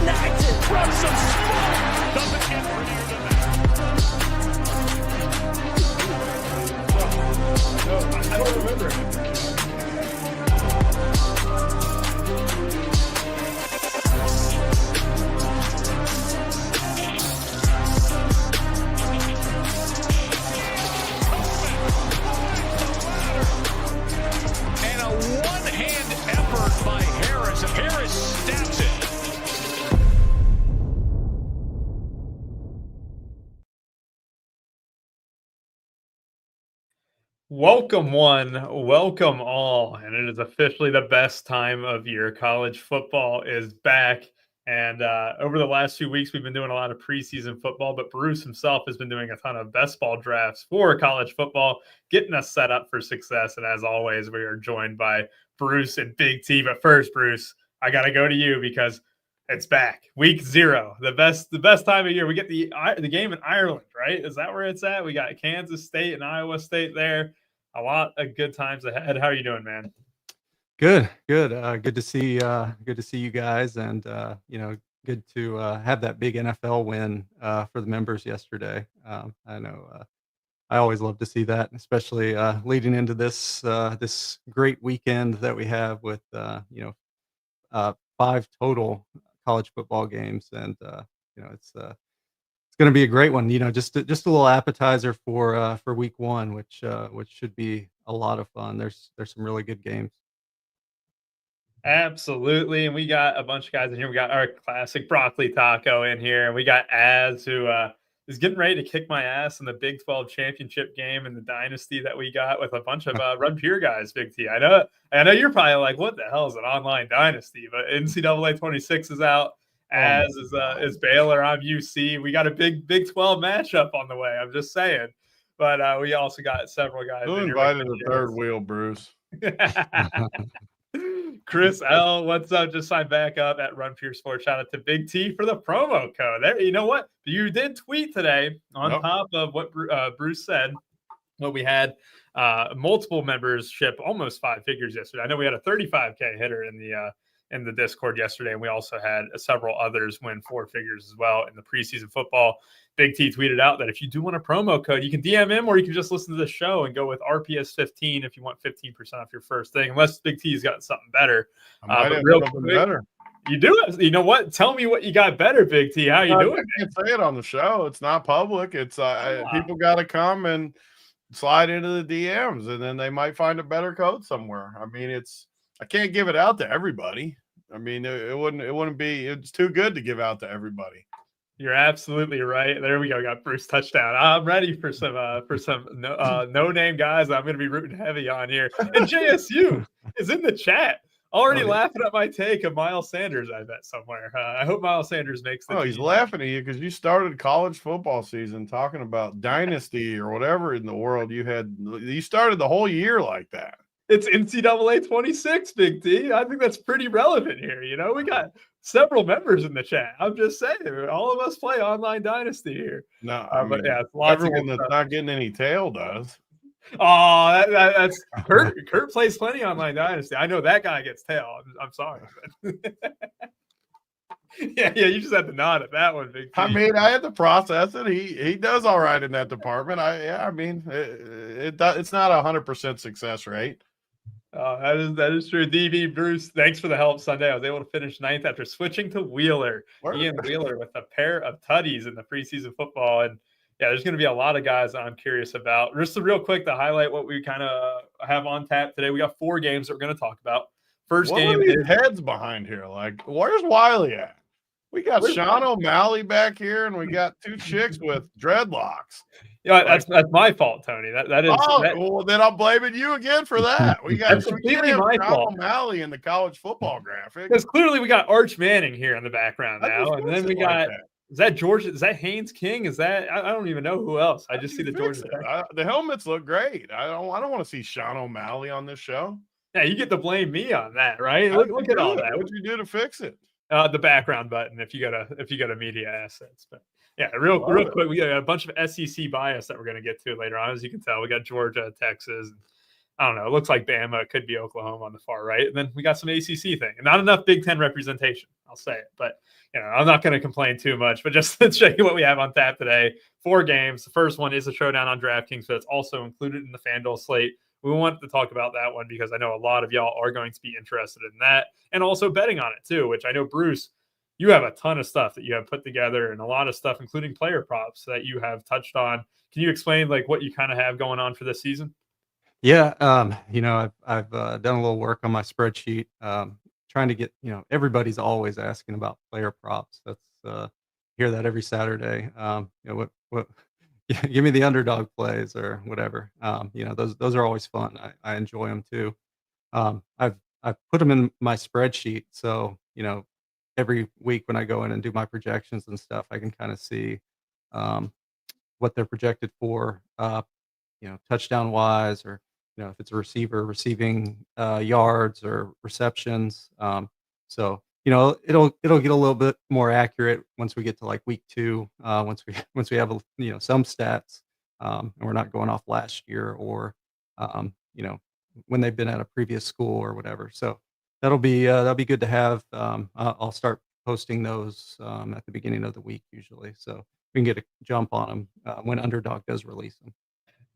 ignited. From some smoke. Doesn't get prettier than that. I don't remember it. Welcome one, welcome all, and it is officially the best time of year. College football is back, and over the last few weeks, we've been doing a lot of preseason football, but Bruce himself has been doing a ton of best ball drafts for college football, getting us set up for success, and as always, we are joined by Bruce and Big T. But first, Bruce, I got to go to you because it's back. Week 0, the best time of year. We get the game in Ireland, right? Is that where it's at? We got Kansas State and Iowa State there. A lot of good times ahead. How are you doing, man? Good. Good to see you guys, and good to have that big NFL win for the members yesterday. I know I always love to see that, especially leading into this this great weekend that we have with 5 total college football games, and it's going to be a great one. Just a little appetizer for week 1, which should be a lot of fun. There's some really good games. Absolutely, and we got a bunch of guys in here. We got our classic broccoli taco in here, and we got Az, who is getting ready to kick my ass in the Big 12 championship game in the dynasty that we got with a bunch of Run Pure guys. Big T, I know you're probably like, what the hell is an online dynasty? But NCAA 26 is out. Az is Baylor. I'm UC. We got a big Big 12 matchup on the way. I'm just saying. But we also got several guys. Who invited the third wheel, Bruce? Chris L, what's up? Just signed back up at Run Pure Sports. Shout out to Big T for the promo code. There, you know what? You did tweet today on top of what Bruce said. What we had multiple membership, almost 5 figures yesterday. I know we had a 35K hitter in the Discord yesterday, and we also had several others win 4 figures as well in the preseason football. Big T tweeted out that if you do want a promo code, you can DM him, or you can just listen to the show and go with RPS15 if you want 15% off your first thing, unless Big T's got something better. But real quick, better. You do it. You know what? Tell me what you got better, Big T. How you doing? I can't say it on the show. It's not public. It's people got to come and slide into the DMs, and then they might find a better code somewhere. I mean, I can't give it out to everybody. I mean, it wouldn't be. It's too good to give out to everybody. You're absolutely right. There we go. Got Bruce touchdown. I'm ready for some no name guys I'm going to be rooting heavy on here. And JSU is in the chat already laughing at my take of Miles Sanders. I bet somewhere. I hope Miles Sanders makes the team. He's laughing at you because you started college football season talking about dynasty or whatever in the world you had. You started the whole year like that. It's NCAA 26, Big T. I think that's pretty relevant here. We got several members in the chat. I'm just saying, all of us play online dynasty here. No, but yeah, everyone that's not getting any tail does. Oh, that's Kurt. Kurt plays plenty online dynasty. I know that guy gets tail. I'm sorry. Yeah, you just had to nod at that one, Big T. I mean, I had to process it. He does all right in that department. I mean, it's not 100% success rate. That is true. DB Bruce, thanks for the help Sunday. I was able to finish 9th after switching to Wheeler. Ian Wheeler with a pair of tutties in the preseason football. And yeah, there's going to be a lot of guys that I'm curious about. Just real quick to highlight what we kind of have on tap today. We got 4 games that we're going to talk about. First game is heads behind here. Like, where's Wiley at? We got Sean O'Malley back here, and we got 2 chicks with dreadlocks. Yeah, that's my fault, Tony. That is. Well, then I'm blaming you again for that. We got completely my fault. O'Malley in the college football graphic because clearly we got Arch Manning here in the background now, and then we got. Is that Georgia? Is that Haynes King? Is that I don't even know who else. I just see the Georgia. The helmets look great. I don't want to see Sean O'Malley on this show. Yeah, you get to blame me on that, right? Look at all that. What'd you do to fix it? The background button if you got a media assets. But yeah, real quick, we got a bunch of SEC bias that we're going to get to later on. As you can tell, we got Georgia, Texas, I don't know. It looks like Bama. It could be Oklahoma on the far right. And then we got some ACC thing. And not enough Big Ten representation. I'll say it. But, I'm not going to complain too much. But just to show you what we have on tap today, 4 games. The first one is a showdown on DraftKings, so it's also included in the FanDuel slate. We wanted to talk about that one because I know a lot of y'all are going to be interested in that and also betting on it too, which I know, Bruce, you have a ton of stuff that you have put together and a lot of stuff, including player props that you have touched on. Can you explain what you kind of have going on for this season? Yeah, I've done a little work on my spreadsheet, trying to get, everybody's always asking about player props. That's hear that every Saturday. What give me the underdog plays or whatever. Those are always fun. I enjoy them too. I've put them in my spreadsheet, so every week when I go in and do my projections and stuff, I can kind of see what they're projected for, touchdown wise, or if it's a receiver receiving yards or receptions. So it'll get a little bit more accurate once we get to week 2. Once we have some stats, and we're not going off last year or when they've been at a previous school or whatever. So that'll be good to have. I'll start posting those at the beginning of the week usually, so we can get a jump on them when Underdog does release them.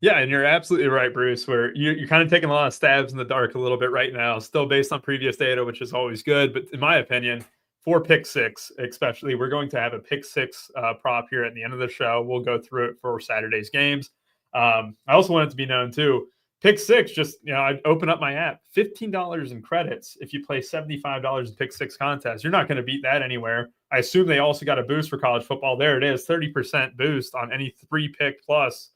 Yeah, and you're absolutely right, Bruce, where you're kind of taking a lot of stabs in the dark a little bit right now, still based on previous data, which is always good. But in my opinion, for pick 6, especially, we're going to have a pick 6 prop here at the end of the show. We'll go through it for Saturday's games. I also want it to be known, too, pick 6, just, I open up my app, $15 in credits if you play $75 in pick 6 contests. You're not going to beat that anywhere. I assume they also got a boost for college football. There it is, 30% boost on any 3-pick plus.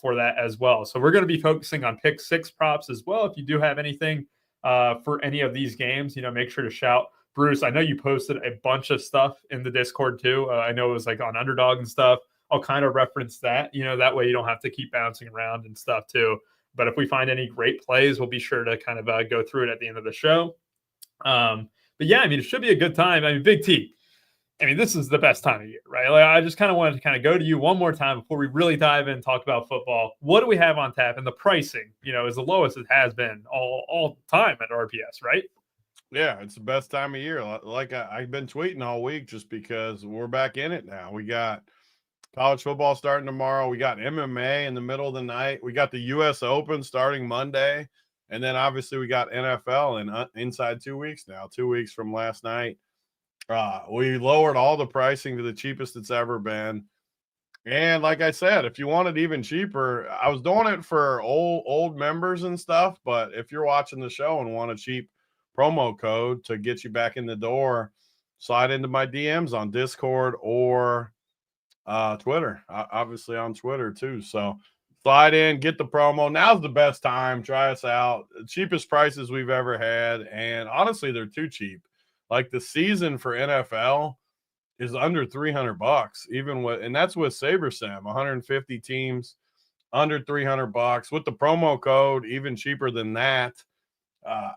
For that as well. So we're going to be focusing on pick 6 props as well. If you do have anything for any of these games, make sure to shout. Bruce, I know you posted a bunch of stuff in the Discord too. I know it was on Underdog and stuff. I'll kind of reference that, that way you don't have to keep bouncing around and stuff too. But if we find any great plays, we'll be sure to kind of go through it at the end of the show. But yeah, it should be a good time. Big T, this is the best time of year, right? I just kind of wanted to kind of go to you one more time before we really dive in and talk about football. What do we have on tap? And the pricing, is the lowest it has been all time at RPS, right? Yeah, it's the best time of year. I've been tweeting all week just because we're back in it now. We got college football starting tomorrow. We got MMA in the middle of the night. We got the U.S. Open starting Monday. And then obviously we got NFL inside 2 weeks now, 2 weeks from last night. We lowered all the pricing to the cheapest it's ever been. And like I said, if you want it even cheaper, I was doing it for old members and stuff. But if you're watching the show and want a cheap promo code to get you back in the door, slide into my DMs on Discord or Twitter, obviously on Twitter too. So slide in, get the promo. Now's the best time. Try us out. The cheapest prices we've ever had. And honestly, they're too cheap. The season for NFL is under $300, and that's with SaberSim, 150 teams, under $300 with the promo code, even cheaper than that.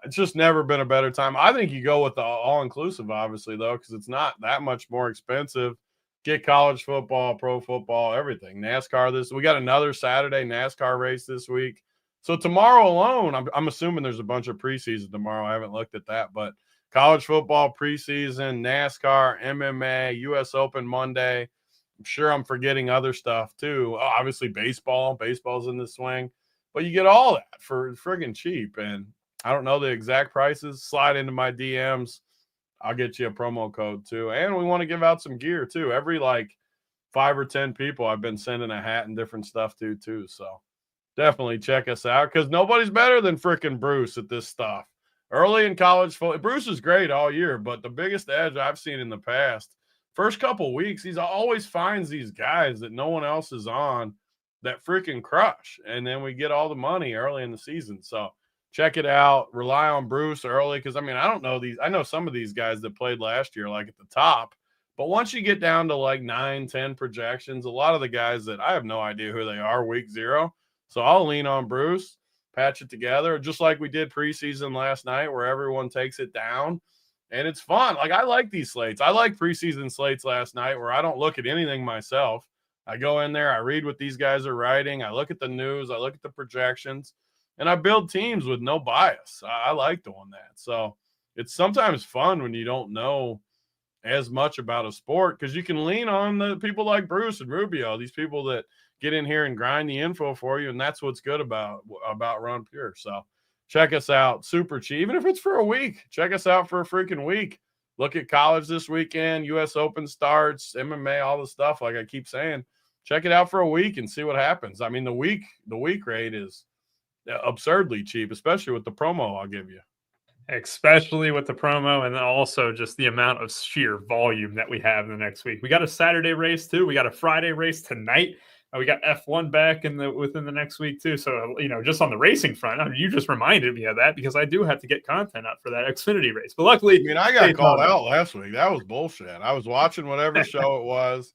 It's just never been a better time. I think you go with the all-inclusive, obviously, though, because it's not that much more expensive. Get college football, pro football, everything. NASCAR we got another Saturday NASCAR race this week. So tomorrow alone, I'm assuming there's a bunch of preseason tomorrow. I haven't looked at that, but college football preseason, NASCAR, MMA, U.S. Open Monday. I'm sure I'm forgetting other stuff too. Obviously, baseball. Baseball's in the swing. But you get all that for friggin' cheap. And I don't know the exact prices. Slide into my DMs. I'll get you a promo code too. And we want to give out some gear too. Every 5 or 10 people I've been sending a hat and different stuff to too. So definitely check us out because nobody's better than frickin' Bruce at this stuff. Early in college football, Bruce is great all year, but the biggest edge I've seen in the past, first couple weeks, he's always finds these guys that no one else is on that freaking crush. And then we get all the money early in the season. So check it out. Rely on Bruce early because, I don't know these. I know some of these guys that played last year, at the top. But once you get down to 9, 10 projections, a lot of the guys that I have no idea who they are week 0. So I'll lean on Bruce. Patch it together, just like we did preseason last night where everyone takes it down. And it's fun. I like these slates. I like preseason slates last night where I don't look at anything myself. I go in there, I read what these guys are writing. I look at the news. I look at the projections. and I build teams with no bias. I like doing that. So it's sometimes fun when you don't know as much about a sport, because you can lean on the people like Bruce and Rubio, these people that get in here and grind the info for you, and that's what's good about Run Pure. So check us out, super cheap, even if it's for a week. Check us out for a freaking week. Look at college this weekend, U.S. Open starts, MMA, all the stuff. Like I keep saying, check it out for a week and see what happens. I mean, the week rate is absurdly cheap, especially with the promo I'll give you. Especially with the promo, and then also just the amount of sheer volume that we have in the next week. We got a Saturday race too. We got a Friday race tonight. We got F1 back within the next week too. So, just on the racing front, I mean, you just reminded me of that, because I do have to get content up for that Xfinity race. But luckily, I got called out last week. That was bullshit. I was watching whatever show it was.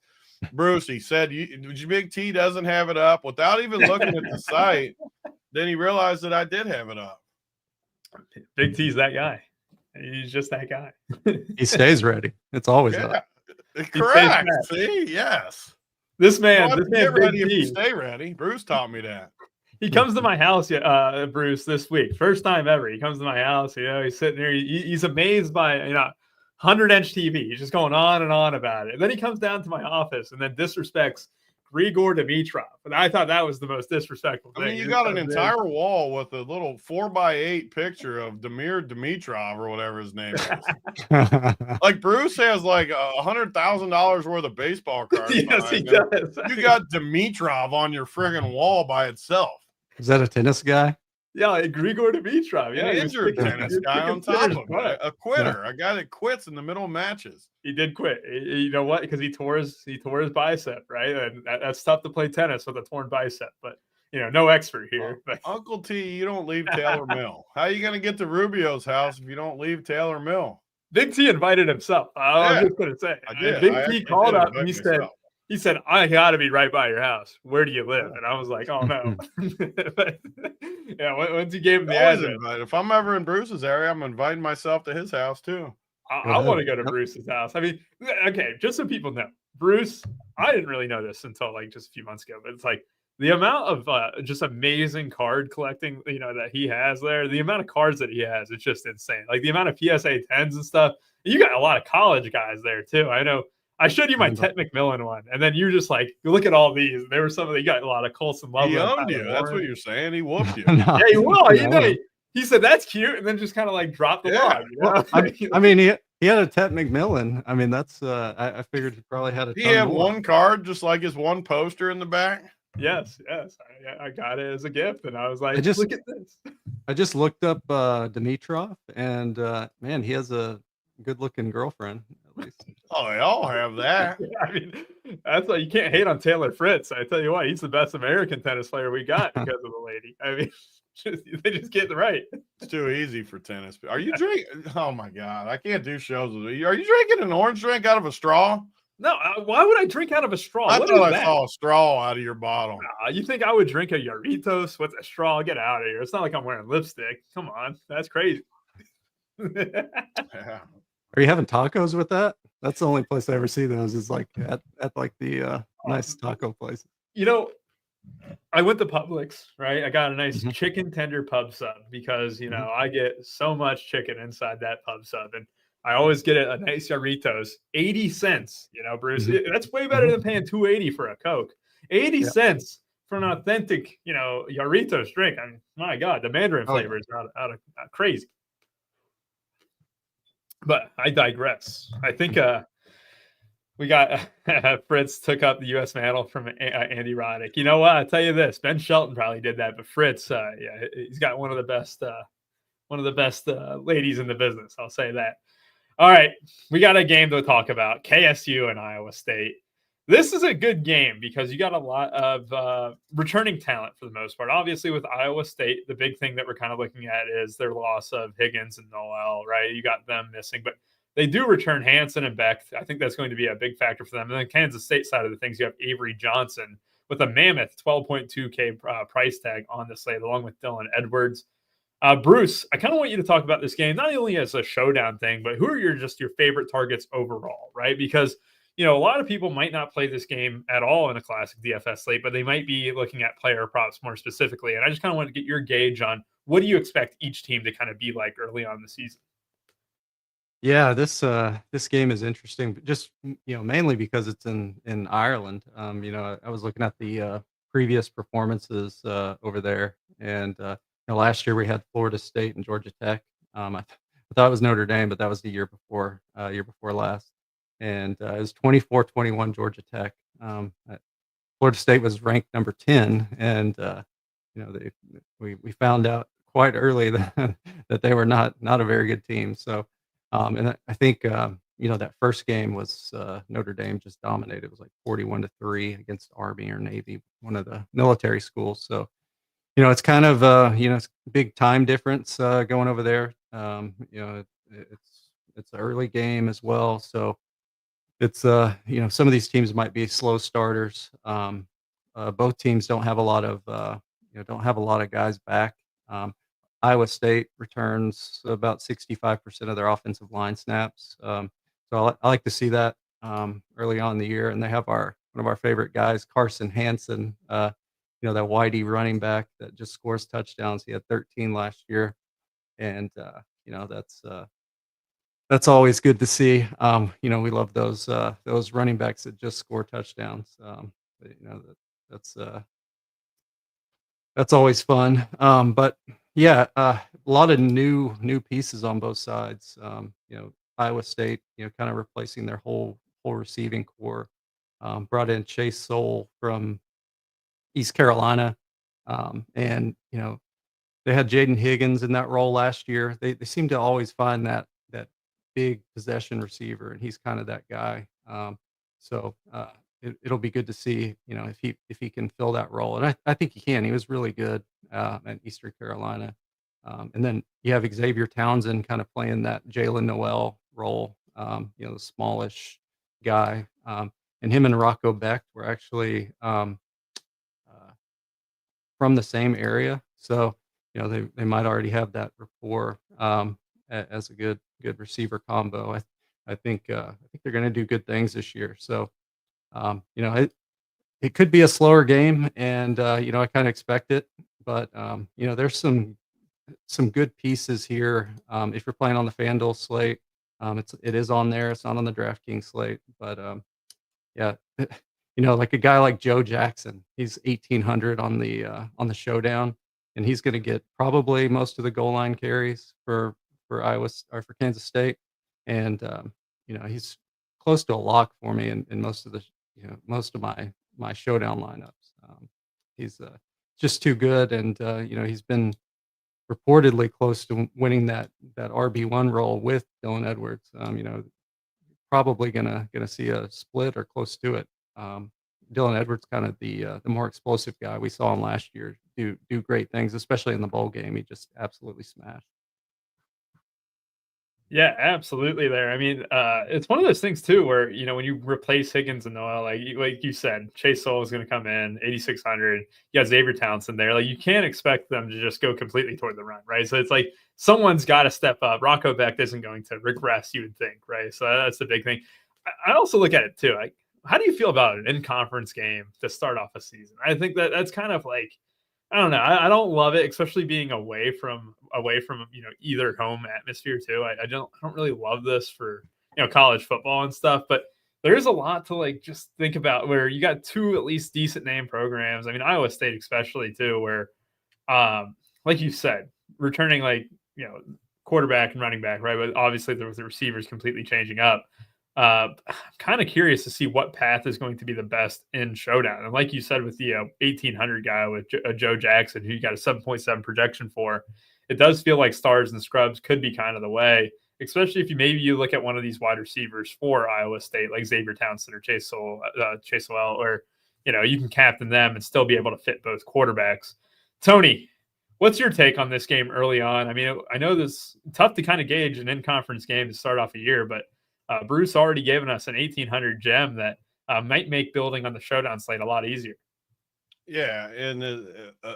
Bruce, he said, Big T doesn't have it up, without even looking at the site. Then he realized that I did have it up. Big T's that guy. He's just that guy. He stays ready. It's always up. Correct. See, yes. This man, get ready if you stay ready. Bruce taught me that. He comes to my house, Bruce, this week. First time ever. He comes to my house. He's sitting there. He's amazed by 100-inch TV. He's just going on and on about it. And then he comes down to my office and then disrespects Grigor Dimitrov. And I thought that was the most disrespectful thing. I mean, you got an entire wall with a little 4x8 picture of Damir Dimitrov or whatever his name is. Like Bruce has like $100,000 worth of baseball cards. Yes, he does. You got Dimitrov on your friggin' wall by itself. Is that a tennis guy? Yeah, Grigor Dimitrov. Yeah, an injured tennis guy on top of it. A quitter, a guy that quits in the middle of matches. He did quit. You know what? Because he tore his bicep, right? And that's tough to play tennis with a torn bicep. But no expert here. But Uncle T, you don't leave Taylor Mill. How are you going to get to Rubio's house if you don't leave Taylor Mill? Big T invited himself. I was just going to say. I did. Big T called up and he said, I got to be right by your house. Where do you live? And I was like, oh, no. But, once he gave him the address. If I'm ever in Bruce's area, I'm inviting myself to his house, too. I want to go to Bruce's house. I mean, okay, just so people know, Bruce, I didn't really know this until like just a few months ago, but it's like the amount of just amazing card collecting, that he has there, the amount of cards that he has, it's just insane. Like the amount of PSA 10s and stuff. You got a lot of college guys there, too. I know. I showed you my Ted McMillan one, and then you just like, look at all these. There were some of you got a lot of Colson Loveland. He owned you. That's what you're saying. He whooped you. No, yeah, he will. He said that's cute, and then just kind of like dropped the log. Well, I mean, he had a Ted McMillan. I mean, that's I figured he probably had a. He had one card, just like his one poster in the back. Yes. I got it as a gift, and I was like, look at this. I just looked up Dimitrov, and man, he has a good-looking girlfriend, at least. Oh, they all have that. I mean, that's why you can't hate on Taylor Fritz. I tell you what, he's the best American tennis player we got because of the lady. I mean, they just get it right. It's too easy for tennis. Are you drinking? Oh my God, I can't do shows with you. Are you drinking an orange drink out of a straw? No, why would I drink out of a straw? I thought I saw a straw out of your bottle. You think I would drink a Yarritos with a straw? Get out of here. It's not like I'm wearing lipstick. Come on. That's crazy. Yeah. Are you having tacos with that? That's the only place I ever see those is like at like the nice taco place. I went to Publix, right? I got a nice chicken tender pub sub because, I get so much chicken inside that pub sub. And I always get a nice Yarritos, 80 cents, Bruce. That's way better than paying $2.80 for a Coke. 80 cents for an authentic, Yarritos drink. I mean, my God, the Mandarin flavor is out of crazy. But I digress. I think we got Fritz took up the U.S. mantle from Andy Roddick. You know what? I'll tell you this: Ben Shelton probably did that, but Fritz, he's got one of the best ladies in the business. I'll say that. All right, we got a game to talk about: KSU and Iowa State. This is a good game because you got a lot of returning talent for the most part. Obviously, with Iowa State, the big thing that we're kind of looking at is their loss of Higgins and Noel, right? You got them missing, but they do return Hansen and Beck. I think that's going to be a big factor for them. And then Kansas State side of the things, you have Avery Johnson with a mammoth $12.2K price tag on the slate, along with Dylan Edwards. Bruce, I kind of want you to talk about this game, not only as a showdown thing, but who are your favorite targets overall, right? Because a lot of people might not play this game at all in a classic DFS slate, but they might be looking at player props more specifically. And I just kind of want to get your gauge on what do you expect each team to kind of be like early on in the season? Yeah, this game is interesting, but just mainly because it's in Ireland. I was looking at the previous performances over there, and last year we had Florida State and Georgia Tech. I thought it was Notre Dame, but that was the year before last, and it was 24-21 Georgia Tech. Florida State was ranked number 10, and we found out quite early that that they were not a very good team. So, and I think that first game was Notre Dame just dominated. It was like 41-3 against Army or Navy, one of the military schools. So, it's kind of it's a big time difference going over there. It's an early game as well, so it's some of these teams might be slow starters. Both teams don't have a lot of guys back. Um, Iowa State returns about 65% of their offensive line snaps. So I like to see that early on in the year, and they have one of our favorite guys, Carson Hansen. That Whitey running back that just scores touchdowns. He had 13 last year, and that's always good to see. We love those running backs that just score touchdowns. But, that's that's always fun. But yeah, a lot of new pieces on both sides. Iowa State, kind of replacing their whole receiving core. Brought in Chase Soul from East Carolina, and they had Jaden Higgins in that role last year. They seem to always find that big possession receiver, and he's kind of that guy. So it'll be good to see, if he can fill that role, and I think he can. He was really good at Eastern Carolina, and then you have Xavier Townsend kind of playing that Jalen Noel role, the smallish guy, and him and Rocco Becht were actually uh, from the same area, so they might already have that rapport as a good receiver combo. I think they're going to do good things this year. So it could be a slower game, and I kind of expect it, but there's some good pieces here. If you're playing on the FanDuel slate, it is on there. It's not on the DraftKings slate, but yeah, like a guy like Joe Jackson, he's 1,800 on the showdown, and he's going to get probably most of the goal line carries for or for Kansas State, and he's close to a lock for me in most of most of my showdown lineups. He's just too good, and he's been reportedly close to winning that RB1 role with Dylan Edwards. Probably gonna see a split or close to it. Dylan Edwards, kind of the more explosive guy. We saw him last year do great things, especially in the bowl game. He just absolutely smashed. Yeah, absolutely there. I mean, it's one of those things too where, when you replace Higgins and Noel, like you said, Chase Soul is going to come in 8,600. You got Xavier Townsend there. Like, you can't expect them to just go completely toward the run, right? So it's like someone's got to step up. Rocco Becht isn't going to regress, you would think, right? So that's the big thing. I also look at it too. Like, how do you feel about an in-conference game to start off a season? I think that's kind of like, I don't know. I don't love it, especially being away from either home atmosphere too. I don't really love this for college football and stuff, but there is a lot to like just think about where you got two at least decent name programs. I mean, Iowa State especially too, where like you said, returning like quarterback and running back, right? But obviously there was the receivers completely changing up. I'm kind of curious to see what path is going to be the best in showdown. And like you said, with the 1,800 guy with Joe Jackson, who you got a 7.7 projection for, it does feel like stars and scrubs could be kind of the way, especially if you look at one of these wide receivers for Iowa State, like Xavier Townsend or Chase Sowell, or you can captain them and still be able to fit both quarterbacks. Tony, what's your take on this game early on? I mean, I know this tough to kind of gauge an in-conference game to start off a year, but Bruce already given us an 1,800 gem that might make building on the showdown slate a lot easier. Yeah, and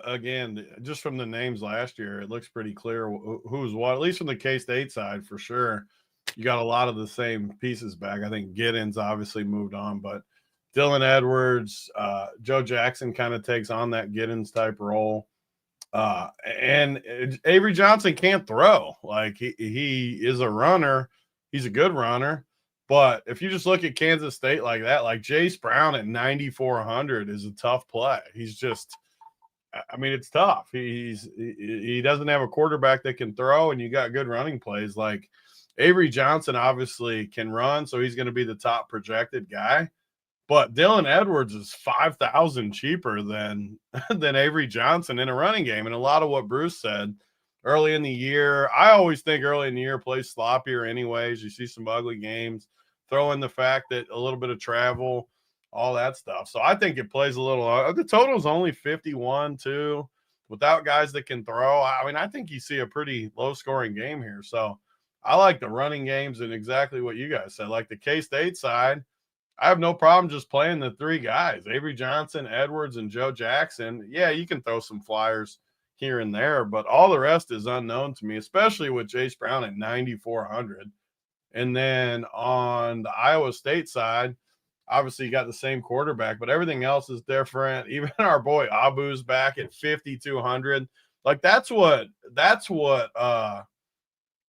again, just from the names last year, it looks pretty clear who's what. At least from the K-State side, for sure. you got a lot of the same pieces back. I think Giddens obviously moved on, but Dylan Edwards, Joe Jackson kind of takes on that Giddens type role. And Avery Johnson can't throw. Like he is a runner. He's a good runner. But if you just look at Kansas State like that, like Jace Brown at 9,400 is a tough play. He's just, I mean, it's tough. He doesn't have a quarterback that can throw, and you got good running plays. Like Avery Johnson obviously can run, so he's going to be the top projected guy. But Dylan Edwards is 5,000 cheaper than Avery Johnson in a running game. And a lot of what Bruce said early in the year, I always think early in the year plays sloppier anyways. You see some ugly games. Throw in the fact that a little bit of travel, all that stuff. So I think it plays a little. The total is only 51 too, without guys that can throw. I mean, I think you see a pretty low-scoring game here. So I like the running games and exactly what you guys said. Like the K-State side, I have no problem just playing the three guys, Avery Johnson, Edwards, and Joe Jackson. Yeah, you can throw some flyers here and there, but all the rest is unknown to me, especially with Jace Brown at 9,400. And then on the Iowa State side, obviously you got the same quarterback, but everything else is different. Even our boy Abu's back at 5,200. Like that's what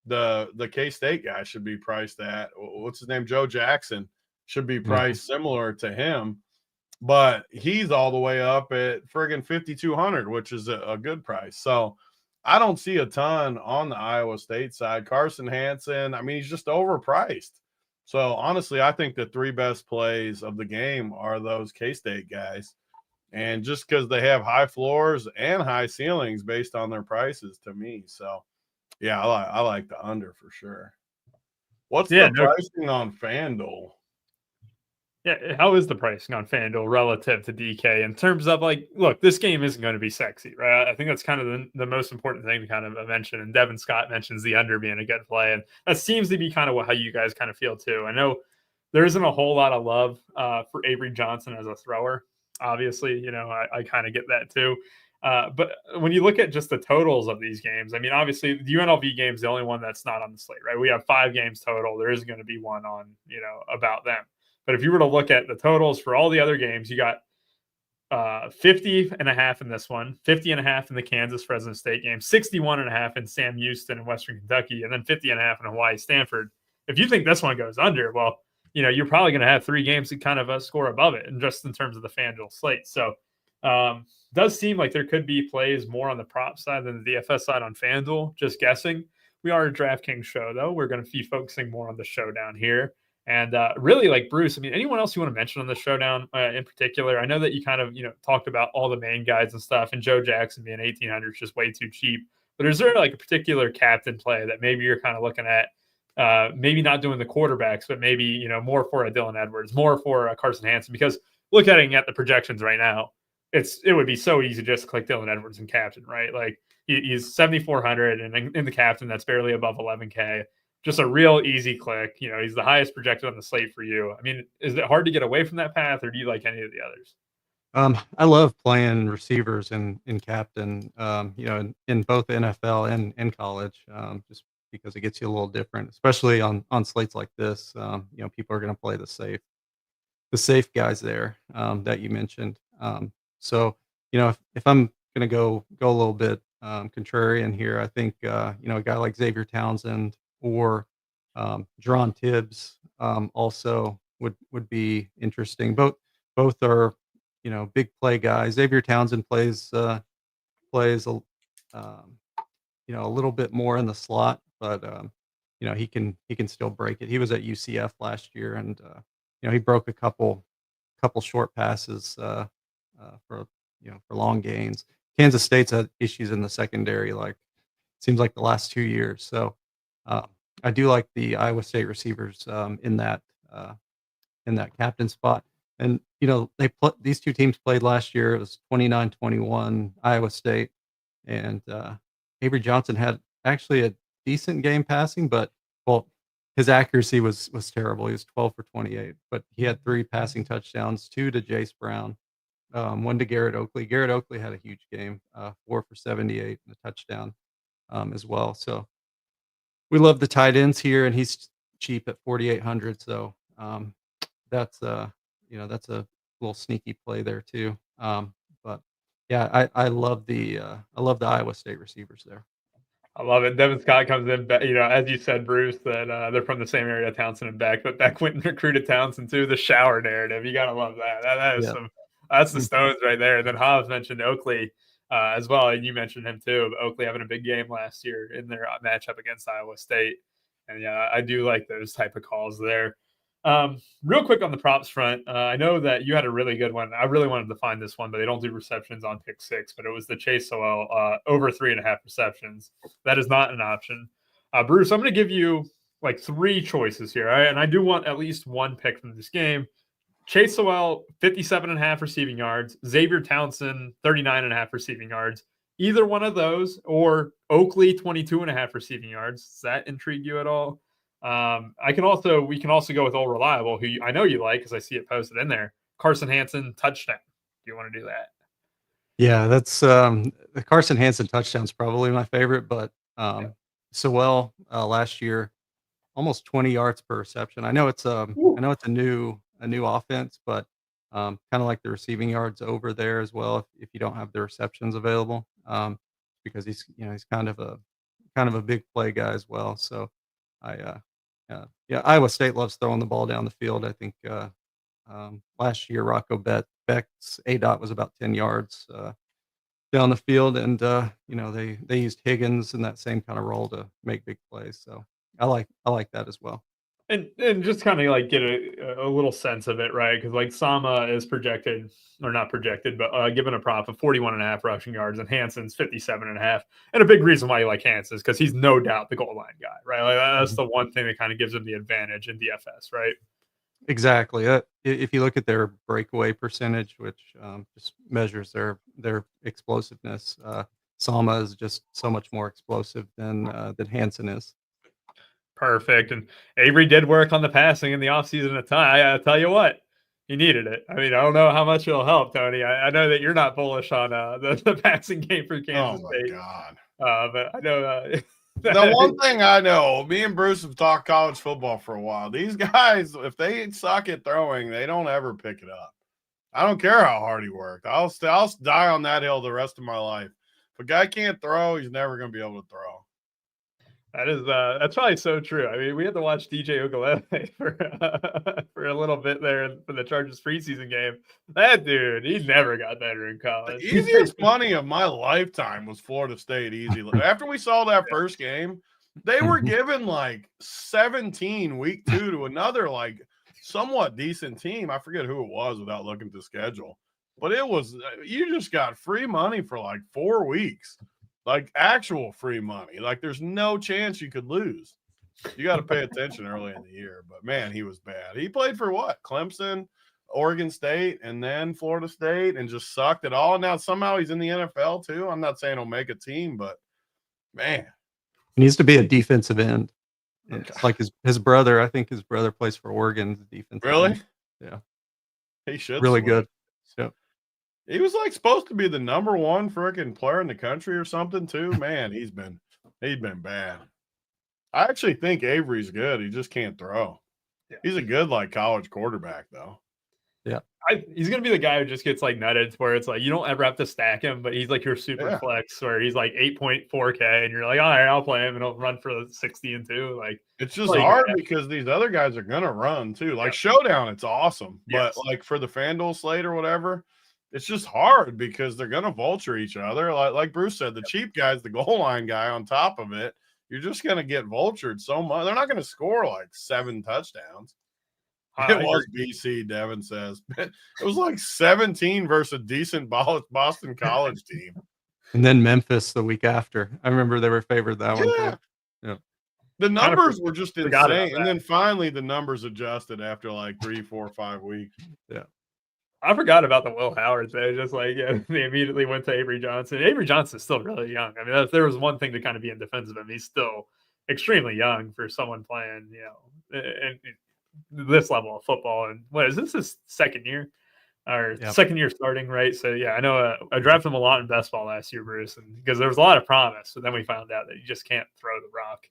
the K-State guy should be priced at. What's his name? Joe Jackson should be priced similar to him, but he's all the way up at friggin' 5,200, which is a good price. So I don't see a ton on the Iowa State side. Carson Hansen, I mean, he's just overpriced. So honestly, I think the three best plays of the game are those K-State guys. And just because they have high floors and high ceilings based on their prices to me. So yeah, I like the under for sure. What's the pricing on FanDuel? Yeah, how is the pricing on FanDuel relative to DK in terms of like, look, this game isn't going to be sexy, right? I think that's kind of the most important thing to kind of mention. And Devin Scott mentions the under being a good play, and that seems to be kind of how you guys kind of feel too. I know there isn't a whole lot of love for Avery Johnson as a thrower. Obviously, you know, I kind of get that too. But when you look at just the totals of these games, I mean, obviously the UNLV game is the only one that's not on the slate, right? We have 5 games total. There isn't going to be one on, you know, about them. But if you were to look at the totals for all the other games, you got 50.5 in this one, 50.5 in the Kansas Fresno State game, 61.5 in Sam Houston and Western Kentucky, and then 50.5 in Hawaii Stanford. If you think this one goes under, well, you know, you're probably going to have 3 games that kind of score above it, and just in terms of the FanDuel slate. So does seem like there could be plays more on the prop side than the DFS side on FanDuel. Just guessing. We are a DraftKings show, though. We're going to be focusing more on the showdown here. And really, like Bruce, I mean, anyone else you want to mention on the showdown in particular? I know that you kind of, you know, talked about all the main guys and stuff, and Joe Jackson being 1,800 is just way too cheap. But is there like a particular captain play that maybe you're kind of looking at, maybe not doing the quarterbacks, but maybe, you know, more for a Dylan Edwards, more for a Carson Hansen? Because looking at the projections right now, it would be so easy just to click Dylan Edwards and captain, right? Like he's 7,400, and in the captain, that's barely above 11K. Just a real easy click. You know, he's the highest projected on the slate for you. I mean, is it hard to get away from that path, or do you like any of the others? I love playing receivers in captain, you know, in both NFL and college, just because it gets you a little different, especially on slates like this. You know, people are going to play the safe guys there that you mentioned. So, you know, if I'm going to go a little bit contrarian here, I think you know, a guy like Xavier Townsend or Jerron Tibbs also would be interesting. Both are, you know, big play guys. Xavier Townsend plays a you know, a little bit more in the slot, but you know, he can still break it. He was at UCF last year, and you know, he broke a couple short passes for, you know, for long gains. Kansas State's had issues in the secondary, like seems like the last 2 years. So I do like the Iowa State receivers in that captain spot. And you know, these two teams played last year. It was 29-21 Iowa State, and Avery Johnson had actually a decent game passing, but well, his accuracy was terrible. He was 12 for 28, but he had 3 passing touchdowns, 2 to Jace Brown, 1 to Garrett Oakley. Garrett Oakley had a huge game, 4 for 78 and a touchdown as well. So we love the tight ends here, and he's cheap at 4,800. So that's that's a little sneaky play there too. But yeah, I love the Iowa State receivers there. I love it. Devin Scott comes in, as you said, Bruce, that they're from the same area, Townsend and Beck, but Beck went and recruited Townsend too. The shower narrative, you gotta love that. That is Yeah. that's the Stones right there. And then Hobbs mentioned Oakley as well, and you mentioned him too. Oakley having a big game last year in their matchup against Iowa State, and yeah, I do like those type of calls there. Real quick on the props front, I know that you had a really good one. I really wanted to find this one, but they don't do receptions on pick 6, but it was the Chase Sowell over 3.5 receptions. That is not an option. Bruce, I'm going to give you like 3 choices here. All right? And I do want at least one pick from this game. Chase Sowell, 57.5 receiving yards. Xavier Townsend, 39.5 receiving yards. Either one of those, or Oakley, 22.5 receiving yards. Does that intrigue you at all? We can also go with Old Reliable, who I know you like because I see it posted in there. Carson Hansen touchdown. Do you want to do that? Yeah, that's the Carson Hansen touchdown's probably my favorite, but Sewell last year almost 20 yards per reception. I know it's a new offense, but kind of like the receiving yards over there as well if you don't have the receptions available. Because he's kind of a big play guy as well. So Iowa State loves throwing the ball down the field. I think last year Rocco Beck's ADOT was about 10 yards down the field, and they used Higgins in that same kind of role to make big plays. So I like that as well. And just kind of like get a little sense of it, right? Because like Sama is projected, or not projected, but given a prop of 41.5 rushing yards, and Hansen's 57.5. And a big reason why you like Hansen is because he's no doubt the goal line guy, right? Like that's the one thing that kind of gives him the advantage in DFS, right? Exactly. If you look at their breakaway percentage, which just measures their explosiveness, Sama is just so much more explosive than Hansen is. Perfect. And Avery did work on the passing in the offseason a ton. I tell you what, he needed it. I mean, I don't know how much it'll help, Tony. I know that you're not bullish on the passing game for Kansas State. God. But I know the one thing I know, me and Bruce have talked college football for a while. These guys, if they suck at throwing, they don't ever pick it up. I don't care how hard he worked. I'll die on that hill the rest of my life. If a guy can't throw, he's never going to be able to throw. That's probably so true. I mean, we had to watch DJ Ugalele for a little bit there for the Chargers preseason game. That dude, he never got better in college. The easiest money of my lifetime was Florida State easy. After we saw that first game, they were given like 17 week 2 to another like somewhat decent team. I forget who it was without looking at the schedule, but it was, you just got free money for like 4 weeks. Like actual free money. Like there's no chance you could lose. You got to pay attention early in the year. But man, he was bad. He played for what? Clemson, Oregon State, and then Florida State, and just sucked at all. And now somehow he's in the NFL too. I'm not saying he'll make a team, but man, he needs to be a defensive end. It's like his brother. I think his brother plays for Oregon's defense. Really? End. Yeah. He should. Really switch. good. Yeah. He was like supposed to be the number 1 freaking player in the country or something too. Man, he's been bad. I actually think Avery's good. He just can't throw. Yeah. He's a good like college quarterback though. Yeah. He's going to be the guy who just gets like nutted where it's like you don't ever have to stack him, but he's like your super flex where he's like 8.4K and you're like, all right, I'll play him and he'll run for 60 and 2. Like it's just hard because these other guys are going to run too. Like Showdown, it's awesome. But like for the FanDuel slate or whatever, it's just hard because they're going to vulture each other. Like Bruce said, the cheap guy's the goal line guy on top of it. You're just going to get vultured so much. They're not going to score like 7 touchdowns. It was BC, Devin says. It was like 17 versus a decent Boston College team. And then Memphis the week after. I remember they were favored that one too. Yeah. The numbers were just insane. And then finally the numbers adjusted after like 3, 4, 5 weeks. Yeah. I forgot about the Will Howard thing. Just like they immediately went to Avery Johnson. Avery Johnson's still really young. I mean, if there was one thing to kind of be in defense of him, he's still extremely young for someone playing, and this level of football. And what is this his second year or second year starting, right? So yeah, I know I drafted him a lot in best ball last year, Bruce, and because there was a lot of promise, but then we found out that you just can't throw the rock.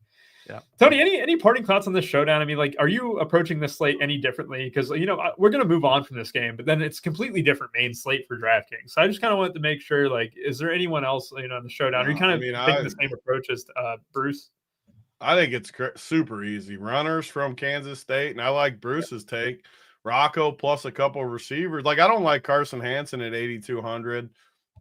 Yeah. Tony, any parting thoughts on this showdown? I mean, like, are you approaching this slate any differently? Because, we're going to move on from this game, but then it's completely different main slate for DraftKings. So I just kind of wanted to make sure, like, is there anyone else, in the showdown? Are you kind of taking the same approach as Bruce? I think it's super easy. Runners from Kansas State, and I like Bruce's take. Rocco plus a couple of receivers. Like, I don't like Carson Hansen at 8,200.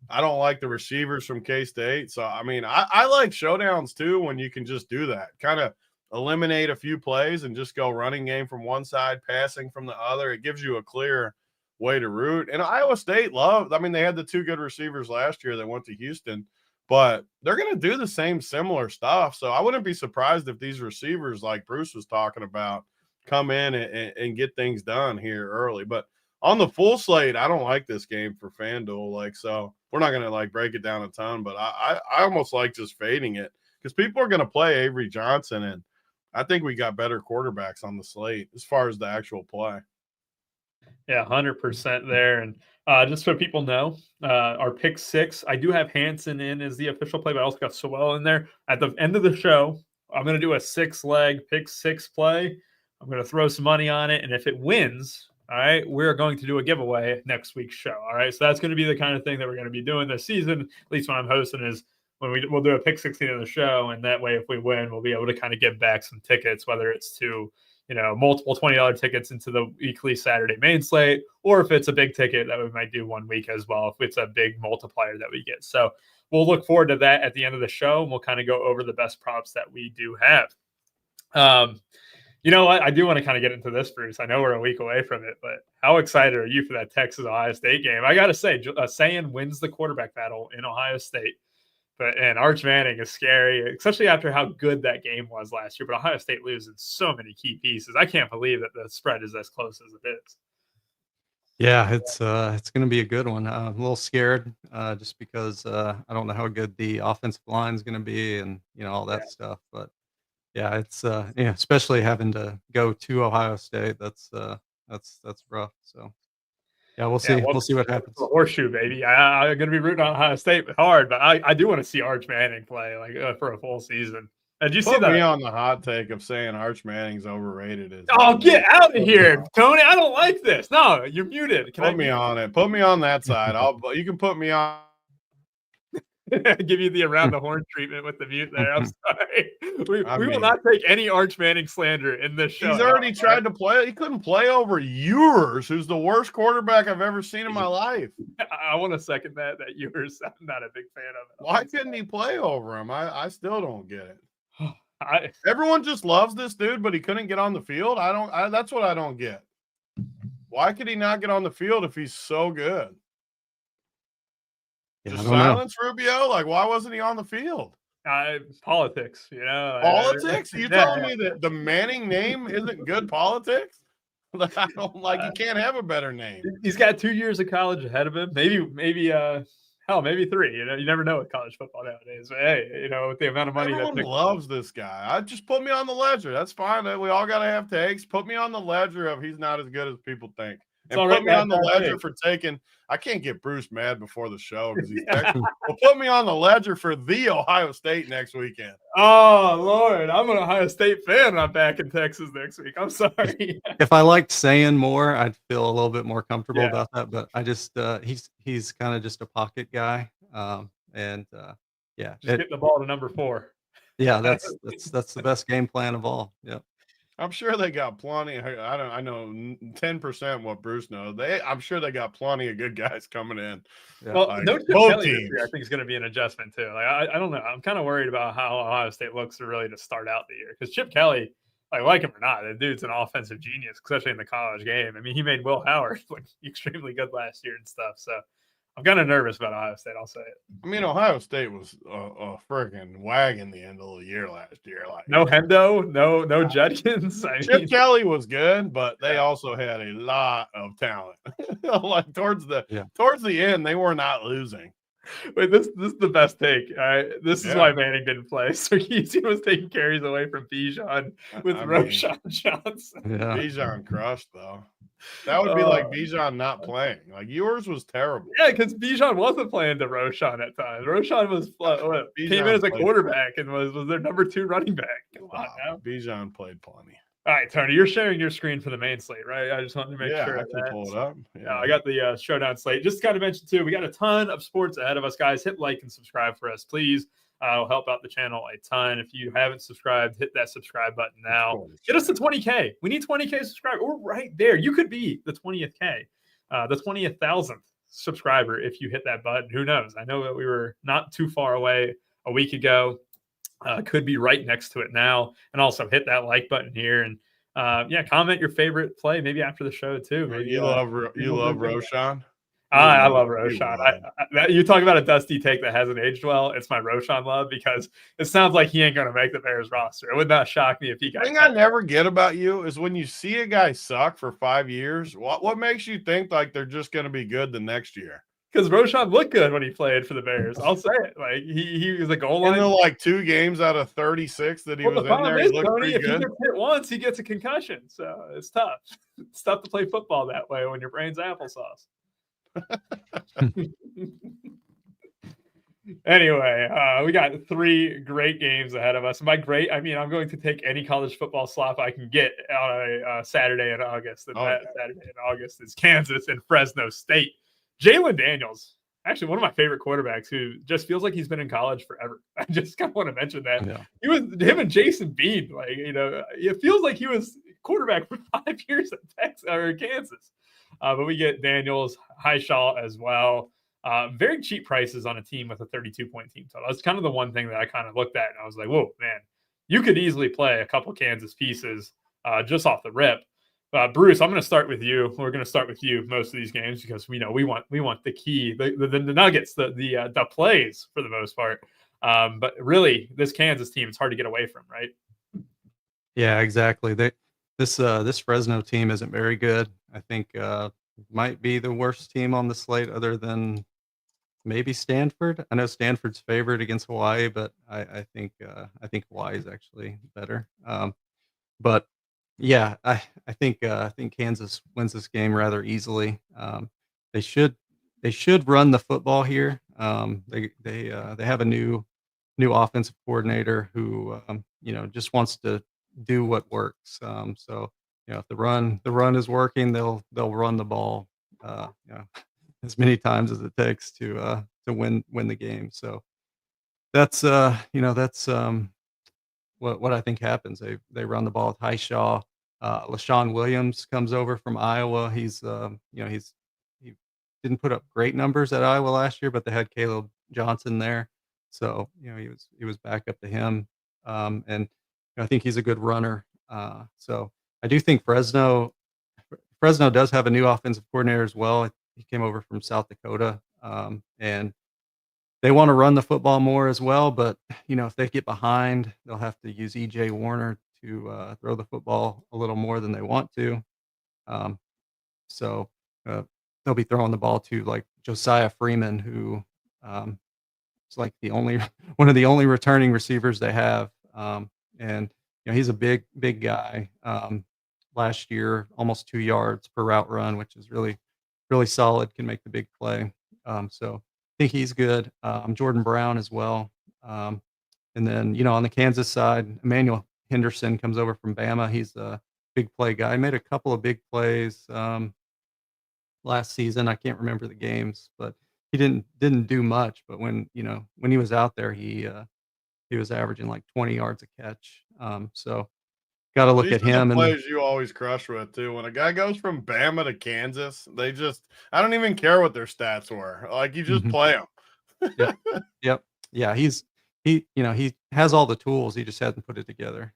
I don't like the receivers from K-State. So, I mean, I like showdowns too when you can just do that. Kind of eliminate a few plays and just go running game from one side, passing from the other. It gives you a clear way to root. And Iowa State they had the 2 good receivers last year that went to Houston, but they're going to do the same similar stuff. So I wouldn't be surprised if these receivers, like Bruce was talking about, come in and get things done here early. But on the full slate, I don't like this game for FanDuel. So we're not going to break it down a ton, but I almost like just fading it because people are going to play Avery Johnson, and I think we got better quarterbacks on the slate as far as the actual play. Yeah, 100% there. And just so people know, our pick 6, I do have Hansen in as the official play, but I also got Sewell in there. At the end of the show, I'm going to do a 6-leg pick 6 play. I'm going to throw some money on it, and if it wins, all right, we're going to do a giveaway next week's show. All right, so that's going to be the kind of thing that we're going to be doing this season, at least when I'm hosting, is when we'll do a pick 16 of the show, and that way, if we win, we'll be able to kind of give back some tickets, whether it's to multiple $20 tickets into the weekly Saturday main slate, or if it's a big ticket that we might do one week as well, if it's a big multiplier that we get. So we'll look forward to that at the end of the show, and we'll kind of go over the best props that we do have. You know what? I do want to kind of get into this, Bruce. I know we're a week away from it, but how excited are you for that Texas-Ohio State game? I got to say, Sayan wins the quarterback battle in Ohio State, and Arch Manning is scary, especially after how good that game was last year. But Ohio State loses so many key pieces. I can't believe that the spread is as close as it is. Yeah, it's going to be a good one. I'm a little scared just because I don't know how good the offensive line is going to be and all that stuff. But yeah, it's especially having to go to Ohio State. That's rough. So yeah, we'll see. We'll see what happens. Horseshoe, baby. I'm going to be rooting on Ohio State hard, but I do want to see Arch Manning play for a full season. Did you see that? Put me on the hot take of saying Arch Manning's overrated. Oh, get out of here, Tony! I don't like this. No, you're muted. Put me on it. Put me on that side. You can put me on. Give you the around the horn treatment with the mute there. I'm sorry. We will not take any Arch Manning slander in this show. He's already tried to play. He couldn't play over Ewers, who's the worst quarterback I've ever seen in my life. I want to second that Ewers. I'm not a big fan of it. Why couldn't he play over him? I still don't get it. Everyone just loves this dude, but he couldn't get on the field. That's what I don't get. Why could he not get on the field if he's so good? Yeah, just silence Rubio? Why wasn't he on the field? Politics, Politics? Are you telling me that the Manning name isn't good politics? I don't you can't have a better name. He's got 2 years of college ahead of him. Maybe 3. You never know with college football nowadays. But hey, with the amount of money everyone loves this guy. I just put me on the ledger. That's fine. We all got to have takes. Put me on the ledger of he's not as good as people think. And put me on the ledger for taking. I can't get Bruce mad before the show because he's texting. Well, put me on the ledger for the Ohio State next weekend. Oh Lord, I'm an Ohio State fan. And I'm back in Texas next week. I'm sorry. If I liked saying more, I'd feel a little bit more comfortable about that. But I just he's kind of just a pocket guy. Just get the ball to number 4. Yeah, that's the best game plan of all. Yeah. I'm sure they got plenty. I know 10% what Bruce knows. I'm sure they got plenty of good guys coming in. Yeah. Well, no Chip Kelly this year, I think is going to be an adjustment too. I don't know. I'm kind of worried about how Ohio State looks really to start out the year because Chip Kelly, like him or not, the dude's an offensive genius, especially in the college game. I mean, he made Will Howard look extremely good last year and stuff. So I'm kind of nervous about Ohio State. I'll say it. I mean, Ohio State was a freaking wagon the end of the year last year. No Hendo, no Judkins. Chip Kelly was good, but they also had a lot of talent. Towards the end, they were not losing. Wait, this is the best take. All right, this is Yeah. why Manning didn't play. Sarkisian was taking carries away from Bijan with I mean, Roshan Johnson. Yeah. Bijan crushed though. That would be like Bijan not playing. Like yours was terrible. Yeah, because Bijan wasn't playing to Roshan at times. Roshan was came in as a played- quarterback and was their number 2 running back. Come on now. Bijan played plenty. All right, Tony, you're sharing your screen for the main slate, right? I just wanted to make sure I of can that. pull it up. Yeah, I got the showdown slate. Just got to mention too, we got a ton of sports ahead of us, guys. Hit like and subscribe for us, please. It'll help out the channel a ton. If you haven't subscribed, hit that subscribe button now. Get us to 20K. We need 20K subscribers. We're right there. You could be the 20th K, the 20,000th subscriber if you hit that button. Who knows? I know that we were not too far away a week ago. Could be right next to it now. And also hit that like button here and comment your favorite play maybe after the show too. Maybe you love Roshan. I love Roshan. You talk about a dusty take that hasn't aged well. It's my Roshan love because it sounds like he ain't going to make the Bears roster. It would not shock me if he got. The thing I never get about you is when you see a guy suck for 5 years. What makes you think like they're just going to be good the next year? Because Roshan looked good when he played for the Bears. I'll say it. Like he was a goal line. Like 2 games out of 36 that he was in there, he looked pretty good. If he gets hit once, he gets a concussion. So it's tough. It's tough to play football that way when your brain's applesauce. Anyway, we got 3 great games ahead of us. By great, I mean I'm going to take any college football slop I can get on a Saturday in August. Saturday in August is Kansas and Fresno State. Jalen Daniels, actually one of my favorite quarterbacks, who just feels like he's been in college forever. I just kind of want to mention that. Yeah. Him and Jason Bean, it feels like he was quarterback for 5 years at Texas or Kansas. But we get Daniels, Highshaw as well. Very cheap prices on a team with a 32-point team total. That's kind of the one thing that I kind of looked at and I was like, whoa, man, you could easily play a couple Kansas pieces just off the rip. Bruce, I'm going to start with you. We're going to start with you most of these games because we want the key, the nuggets, the plays for the most part. But really, this Kansas team, it's hard to get away from, right? Yeah, exactly. This Fresno team isn't very good. I think might be the worst team on the slate, other than maybe Stanford. I know Stanford's favored against Hawaii, but I think Hawaii is actually better. But yeah, I think Kansas wins this game rather easily. They should run the football here. They have a new offensive coordinator who just wants to do what works. So if the run is working, they'll run the ball as many times as it takes to win the game. So that's what I think happens. They run the ball with Highshaw. LaShawn Williams comes over from Iowa. He didn't put up great numbers at Iowa last year, but they had Caleb Johnson there, so he was back up to him. And I think he's a good runner. So I do think Fresno does have a new offensive coordinator as well. He came over from South Dakota, and they want to run the football more as well, but if they get behind, they'll have to use EJ Warner to throw the football a little more than they want to. So they'll be throwing the ball to like Josiah Freeman, who is like one of the only returning receivers they have. And he's a big guy. Last year, almost 2 yards per route run, which is really, really solid. Can make the big play. So I think he's good. Jordan Brown as well. And then, on the Kansas side, Emmanuel Henderson comes over from Bama. He's a big play guy. Made a couple of big plays last season. I can't remember the games, but he didn't do much. But when he was out there, he was averaging like 20 yards a catch. So got to look at him. And plays you always crush with too. When a guy goes from Bama to Kansas, I don't even care what their stats were. Like you just play them. Yep. Yeah. He has all the tools. He just hasn't put it together.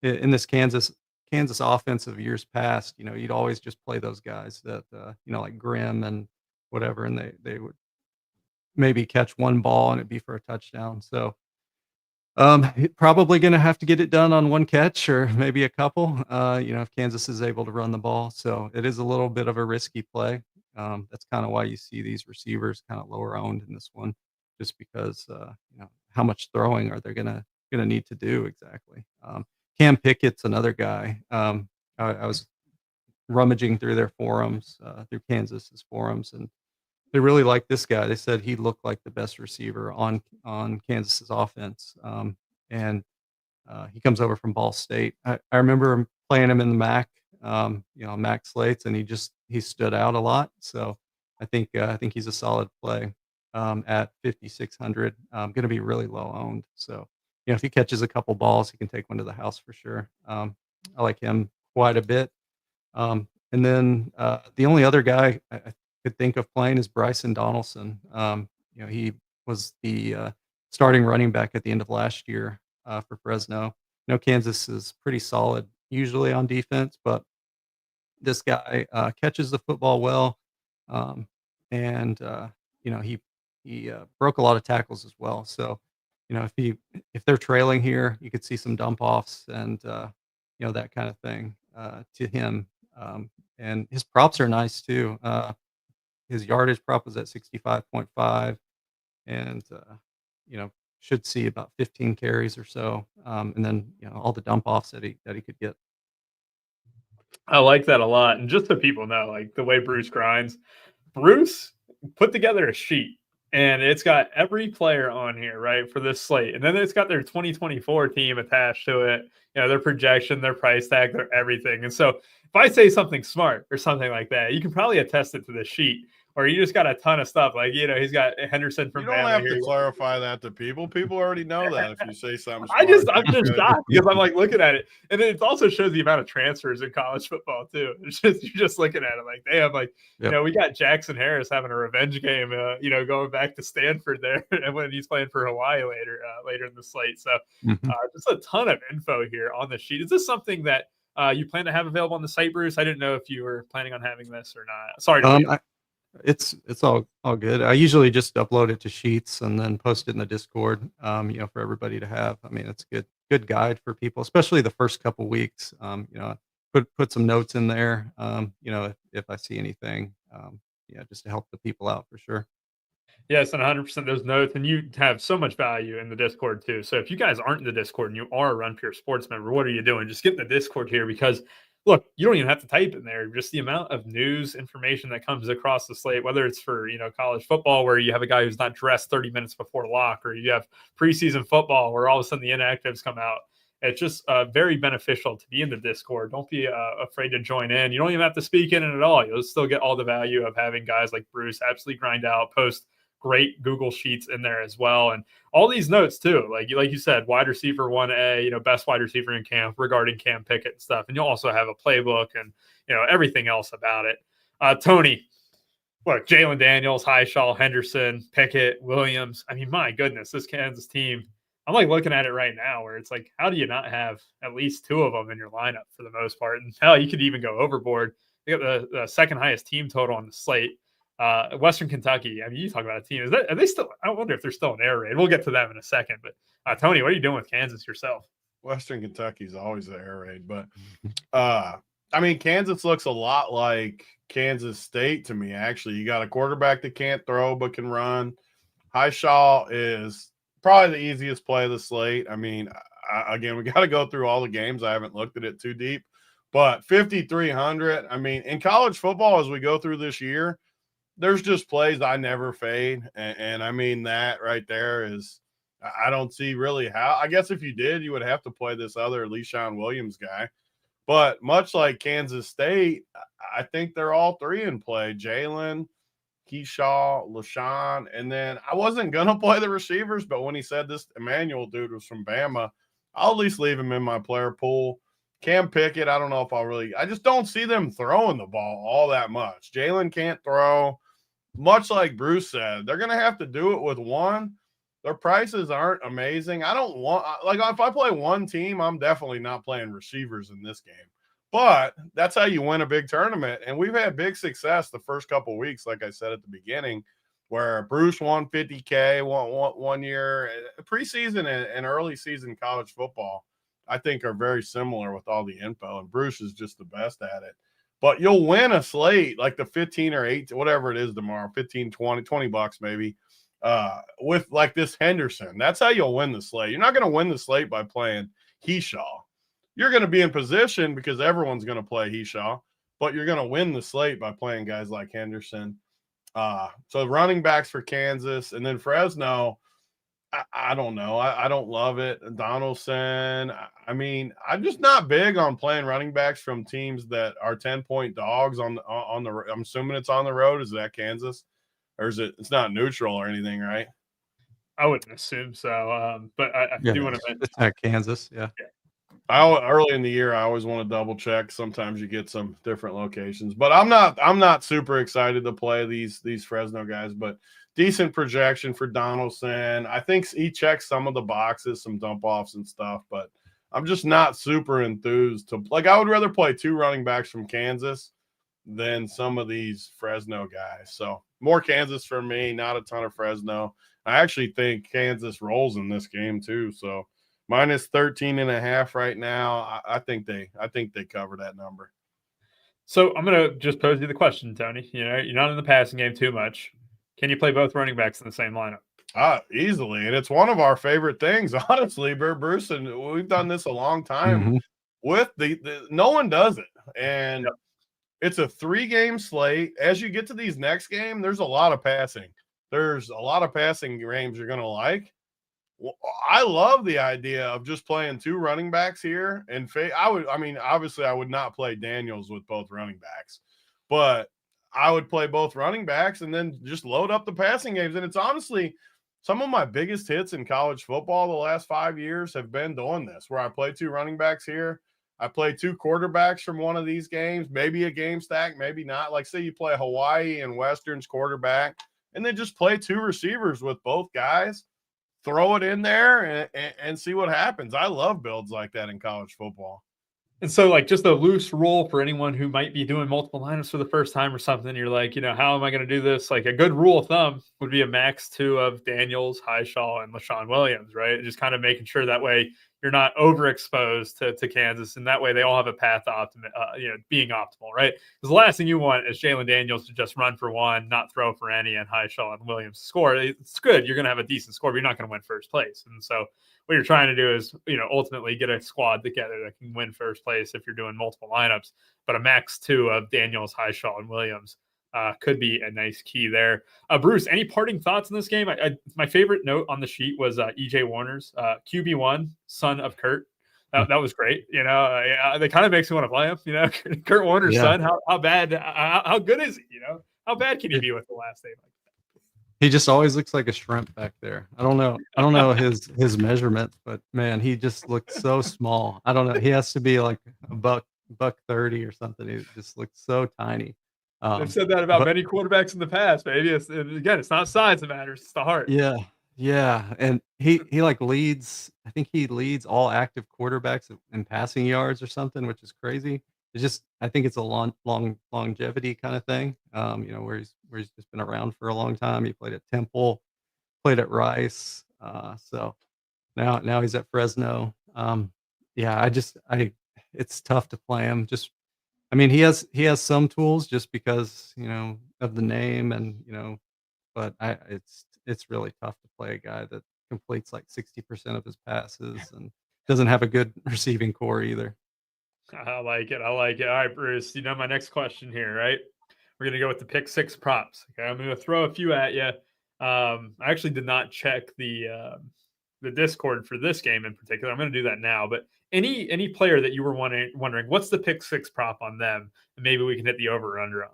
In this Kansas offense of years past, you'd always just play those guys that, like Grimm and whatever, and they would maybe catch one ball and it'd be for a touchdown. So probably going to have to get it done on one catch or maybe a couple, if Kansas is able to run the ball. So it is a little bit of a risky play. That's kind of why you see these receivers kind of lower owned in this one, just because how much throwing are they gonna need to do exactly. Cam Pickett's another guy. I was rummaging through their forums, through Kansas's forums, and they really liked this guy. They said he looked like the best receiver on Kansas's offense, and he comes over from Ball State. I remember him playing him in the MAC, MAC slates, and he stood out a lot. So I think he's a solid play at 5,600. Going to be really low owned. So if he catches a couple balls, he can take one to the house for sure. I like him quite a bit. And then the only other guy I could think of playing is Bryson Donaldson. He was the starting running back at the end of last year for Fresno. Kansas is pretty solid usually on defense, but this guy catches the football well, and he broke a lot of tackles as well. So if they're trailing here, you could see some dump offs and that kind of thing to him. And his props are nice too. His yardage prop was at 65.5, and should see about 15 carries or so, and then all the dump offs that he could get. I like that a lot. And just so people know, like the way Bruce grinds, Bruce put together a sheet and it's got every player on here, right, for this slate. And then it's got their 2024 team attached to it, their projection, their price tag, their everything. And so if I say something smart or something like that, you can probably attest it to the sheet. Or you just got a ton of stuff. Like, he's got Henderson from You don't Bama have here. to clarify that to people. People already know that if you say something smart. I'm just shocked because I'm like looking at it. And then it also shows the amount of transfers in college football too. It's just, you're just looking at it like, damn, like, we got Jackson Harris having a revenge game, going back to Stanford there and when he's playing for Hawaii later in the slate. So just a ton of info here on the sheet. Is this something that you plan to have available on the site, Bruce? I didn't know if you were planning on having this or not. Sorry to It's all good. I usually just upload it to Sheets and then post it in the Discord, for everybody to have. I mean, it's a good guide for people, especially the first couple weeks. Put some notes in there, if I see anything, just to help the people out for sure. Yes, and 100% those notes, and you have so much value in the Discord too. So if you guys aren't in the Discord and you are a Run Pure Sports member, what are you doing? Just get in the Discord here because look, you don't even have to type in there. Just the amount of news information that comes across the slate, whether it's for college football where you have a guy who's not dressed 30 minutes before lock, or you have preseason football where all of a sudden the inactives come out. It's just very beneficial to be in the Discord. Don't be afraid to join in. You don't even have to speak in it at all. You'll still get all the value of having guys like Bruce absolutely grind out, post great Google Sheets in there as well. And all these notes too, like you said, wide receiver 1A, best wide receiver in camp regarding Cam Pickett and stuff. And you'll also have a playbook and, everything else about it. Tony, look, Jalen Daniels, Highshaw, Henderson, Pickett, Williams. I mean, my goodness, this Kansas team, I'm like looking at it right now where it's like, how do you not have at least two of them in your lineup for the most part? And hell, you could even go overboard. You got the second highest team total on the slate. Western Kentucky. I mean, you talk about a team. Are they still? I wonder if they're still an air raid. We'll get to them in a second. But Tony, what are you doing with Kansas yourself? Western Kentucky's always the air raid, but I mean, Kansas looks a lot like Kansas State to me. Actually, you got a quarterback that can't throw but can run. Highshaw is probably the easiest play of the slate. I mean, again, we got to go through all the games. I haven't looked at it too deep, but 5,300. I mean, in college football, as we go through this year, there's just plays I never fade. And I mean, that right there is, I don't see really how. I guess if you did, you would have to play this other Leshaun Williams guy. But much like Kansas State, I think they're all three in play. Jalen, Keyshaw, LaShawn. And then I wasn't going to play the receivers, but when he said this Emmanuel dude was from Bama, I'll at least leave him in my player pool. Cam Pickett, I don't know if I just don't see them throwing the ball all that much. Jalen can't throw. Much like Bruce said, they're going to have to do it with one. Their prices aren't amazing. I don't want, like, if I play one team, I'm definitely not playing receivers in this game. But that's how you win a big tournament. And we've had big success the first couple of weeks, like I said at the beginning, where Bruce won 50K one year. Preseason and early season college football, I think, are very similar with all the info. And Bruce is just the best at it. but you'll win a slate like the 15 or 8, whatever it is tomorrow, 15, 20 bucks maybe, with like this Henderson. That's how you'll win the slate. You're not going to win the slate by playing Heshaw. You're going to be in position because everyone's going to play Heshaw, but you're going to win the slate by playing guys like Henderson. So running backs for Kansas, and then Fresno, I don't know. I don't love it. Donaldson. I mean, I'm just not big on playing running backs from teams that are 10-point dogs on the. I'm assuming it's on the road. Is that Kansas, or is it? It's not neutral or anything, right? I wouldn't assume so. But I do want to mention it's at Kansas. Yeah. Early in the year, I always want to double check. Sometimes you get some different locations, but I'm not super excited to play these Fresno guys, but decent projection for Donaldson. I think he checks some of the boxes, some dump offs and stuff, but I'm just not super enthused to like. I would rather play 2 running backs from Kansas than some of these Fresno guys. So more Kansas for me, not a ton of Fresno. I actually think Kansas rolls in this game too. So minus 13.5 right now. I think they cover that number. So I'm going to just pose you the question, Tony. You know, you're not in the passing game too much. Can you play both running backs in the same lineup? Easily. And it's one of our favorite things, honestly, Bruce. And we've done this a long time with the no one does it. And it's a 3-game slate. As you get to these next game, there's a lot of passing. There's a lot of passing games you're going to like. Well, I love the idea of just playing 2 running backs here. And obviously I would not play Daniels with both running backs, but I would play both running backs and then just load up the passing games. And it's honestly some of my biggest hits in college football the last 5 years have been doing this, where I play 2 running backs here. I play 2 quarterbacks from one of these games, maybe a game stack, maybe not. Like say you play Hawaii and Western's quarterback, and then just play 2 receivers with both guys, throw it in there and see what happens. I love builds like that in college football. And so, like, just a loose rule for anyone who might be doing multiple lineups for the first time or something, you're like, you know, how am I going to do this? Like, a good rule of thumb would be a max 2 of Daniels, Highshaw, and LaShawn Williams, right? Just kind of making sure that way you're not overexposed to Kansas, and that way they all have a path to being optimal, right? Because the last thing you want is Jalen Daniels to just run for 1, not throw for any, and Highshaw and Williams score. It's good. You're going to have a decent score, but you're not going to win first place. And so what you're trying to do is, you know, ultimately get a squad together that can win first place if you're doing multiple lineups. But a max 2 of Daniels, Highshaw, and Williams could be a nice key there. Bruce, any parting thoughts in this game? My favorite note on the sheet was EJ Warner's QB1, son of Kurt. That was great. You know, that kind of makes me want to play him. You know, Kurt Warner's son. How bad? How good is he? You know, how bad can he be with the last name? He just always looks like a shrimp back there. I don't know his measurement, but man, he just looks so small. I don't know. He has to be like a buck 30 or something. He just looks so tiny. I've said that about many quarterbacks in the past. Maybe it's not size that matters; it's the heart. Yeah, and he like leads. I think he leads all active quarterbacks in passing yards or something, which is crazy. It's just I think it's a long longevity kind of thing. You know, where he's just been around for a long time. He played at Temple, played at Rice. So now he's at Fresno. It's tough to play him. I mean, he has some tools just because, you know, of the name and, you know, but it's really tough to play a guy that completes like 60% of his passes and doesn't have a good receiving core either. I like it. All right, Bruce, you know, my next question here, right? We're going to go with the pick 6 props. Okay. I'm going to throw a few at you. I actually did not check the Discord for this game in particular. I'm going to do that now, but any player that you were wondering what's the pick 6 prop on them, and maybe we can hit the over or under on.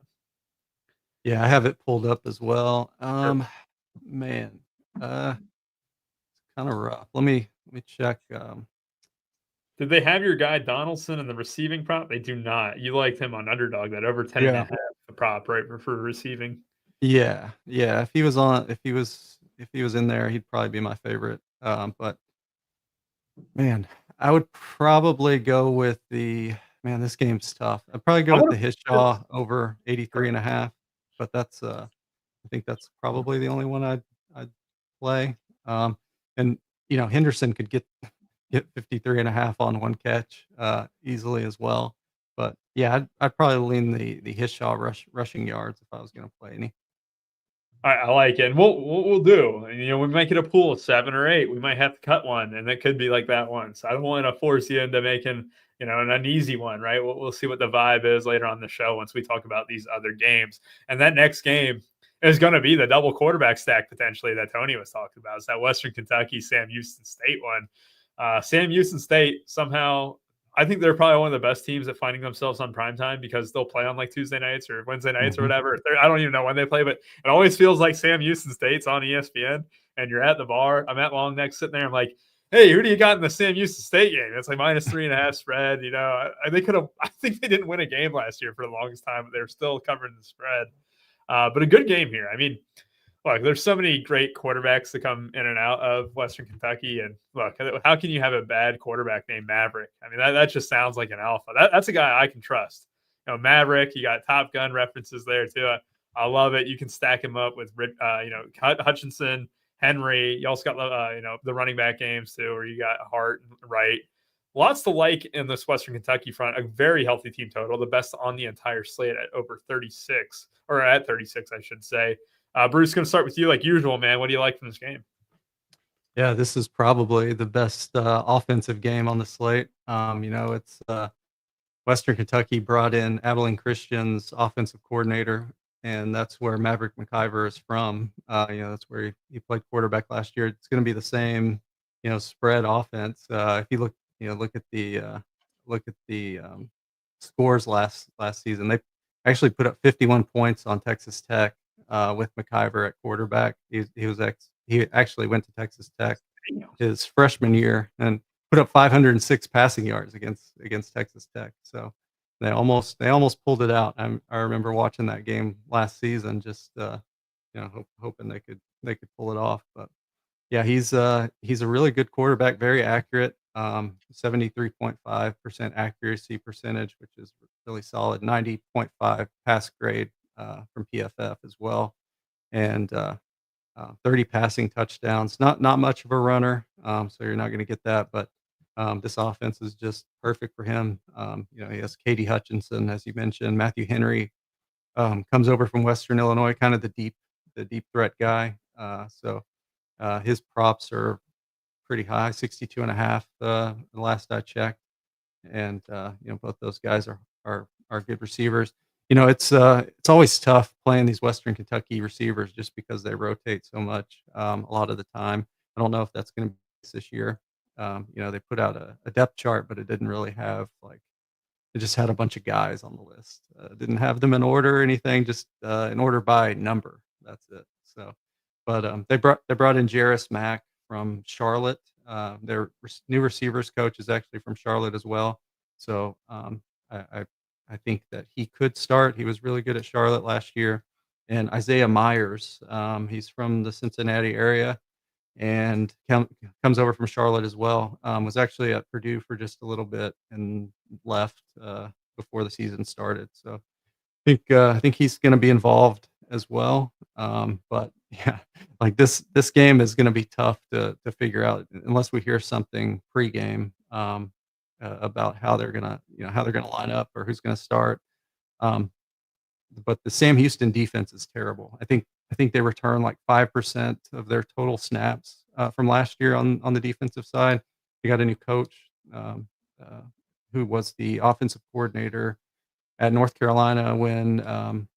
Yeah, I have it pulled up as well. Sure. Man, it's kind of rough. Let me check. Did they have your guy Donaldson in the receiving prop? They do not. You liked him on underdog, that over 10.5 the prop, right, for receiving. Yeah. If he was in there, he'd probably be my favorite. But man, I would probably go with this game's tough. I'd probably go with the Hishaw over 83.5, but that's I think that's probably the only one I'd play. And you know, Henderson could get 53.5 on one catch easily as well. But yeah, I'd probably lean the Hishaw rushing yards if I was going to play any. I like it. And we'll do. And, we might get a pool of 7 or 8. We might have to cut one, and it could be like that one. So I don't want to force you into making an uneasy one, right? We'll see what the vibe is later on the show once we talk about these other games. And that next game is going to be the double quarterback stack potentially that Tony was talking about. It's that Western Kentucky Sam Houston State one. Sam Houston State somehow, I think they're probably one of the best teams at finding themselves on primetime because they'll play on like Tuesday nights or Wednesday nights or whatever. I don't even know when they play, but it always feels like Sam Houston State's on ESPN and you're at the bar. I'm at Long Neck sitting there. I'm like, hey, who do you got in the Sam Houston State game? It's like -3.5 spread. They could have. I think they didn't win a game last year for the longest time, but they're still covering the spread. But a good game here. I mean, look, there's so many great quarterbacks that come in and out of Western Kentucky. And look, how can you have a bad quarterback named Maverick? I mean, that just sounds like an alpha. That's a guy I can trust. Maverick, you got Top Gun references there too. I love it. You can stack him up with, Hutchinson, Henry. You also got, the running back games too, where you got Hart and Wright. Lots to like in this Western Kentucky front. A very healthy team total, the best on the entire slate at over 36, or at 36, I should say. Bruce, going to start with you like usual, man. What do you like from this game? Yeah, this is probably the best offensive game on the slate. It's Western Kentucky brought in Abilene Christian's offensive coordinator, and that's where Maverick McIver is from. That's where he played quarterback last year. It's going to be the same, spread offense. If you look at the scores last season, they actually put up 51 points on Texas Tech. With McIver at quarterback. He actually went to Texas Tech his freshman year and put up 506 passing yards against Texas Tech. So they almost pulled it out. I remember watching that game last season, just hoping they could pull it off. But yeah, he's a really good quarterback, very accurate. 73.5% accuracy percentage, which is really solid. 90.5 pass grade from PFF as well, and 30 passing touchdowns. Not much of a runner, so you're not going to get that. But this offense is just perfect for him. He has Katie Hutchinson, as you mentioned. Matthew Henry comes over from Western Illinois, kind of the deep threat guy. So his props are pretty high, 62.5 the last I checked, and both those guys are good receivers. It's always tough playing these Western Kentucky receivers just because they rotate so much a lot of the time. I don't know if that's going to be this year. They put out a depth chart, but it didn't really have it just had a bunch of guys on the list. Didn't have them in order or anything, just in order by number. That's it. So, but they brought in Jarris Mack from Charlotte. Their new receivers coach is actually from Charlotte as well. So I think that he could start. He was really good at Charlotte last year. And Isaiah Myers, he's from the Cincinnati area and comes over from Charlotte as well. Was actually at Purdue for just a little bit and left before the season started. So I think he's going to be involved as well. But yeah, like this game is going to be tough to figure out unless we hear something pregame. About how they're gonna line up or who's gonna start. But the Sam Houston defense is terrible. I think they return like 5% of their total snaps from last year on the defensive side. They got a new coach who was the offensive coordinator at North Carolina when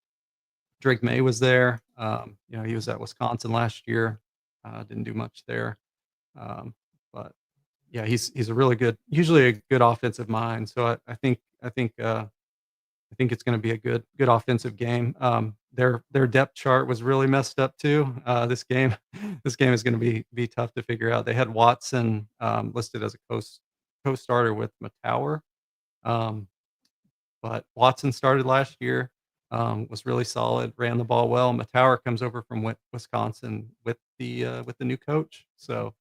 Drake May was there. He was at Wisconsin last year. Didn't do much there, but yeah, he's usually a good offensive mind. So I think it's going to be a good offensive game. Their depth chart was really messed up too. This game is going to be tough to figure out. They had Watson listed as a co-starter with Matower, but Watson started last year. Was really solid, ran the ball well. Matower comes over from Wisconsin with the new coach. So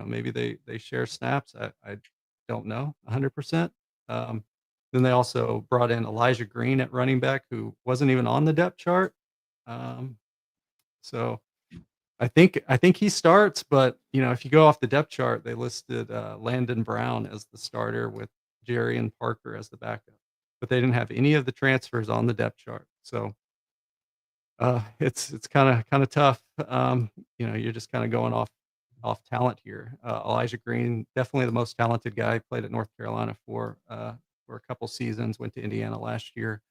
maybe they share snaps. I don't know 100%. Then they also brought in Elijah Green at running back, who wasn't even on the depth chart. So I think he starts, but if you go off the depth chart, they listed Landon Brown as the starter with Jerry and Parker as the backup. but they didn't have any of the transfers on the depth chart. So it's kind of tough. You're just kind of going off talent here. Elijah Green, definitely the most talented guy. Played at North Carolina for a couple seasons. Went to Indiana last year.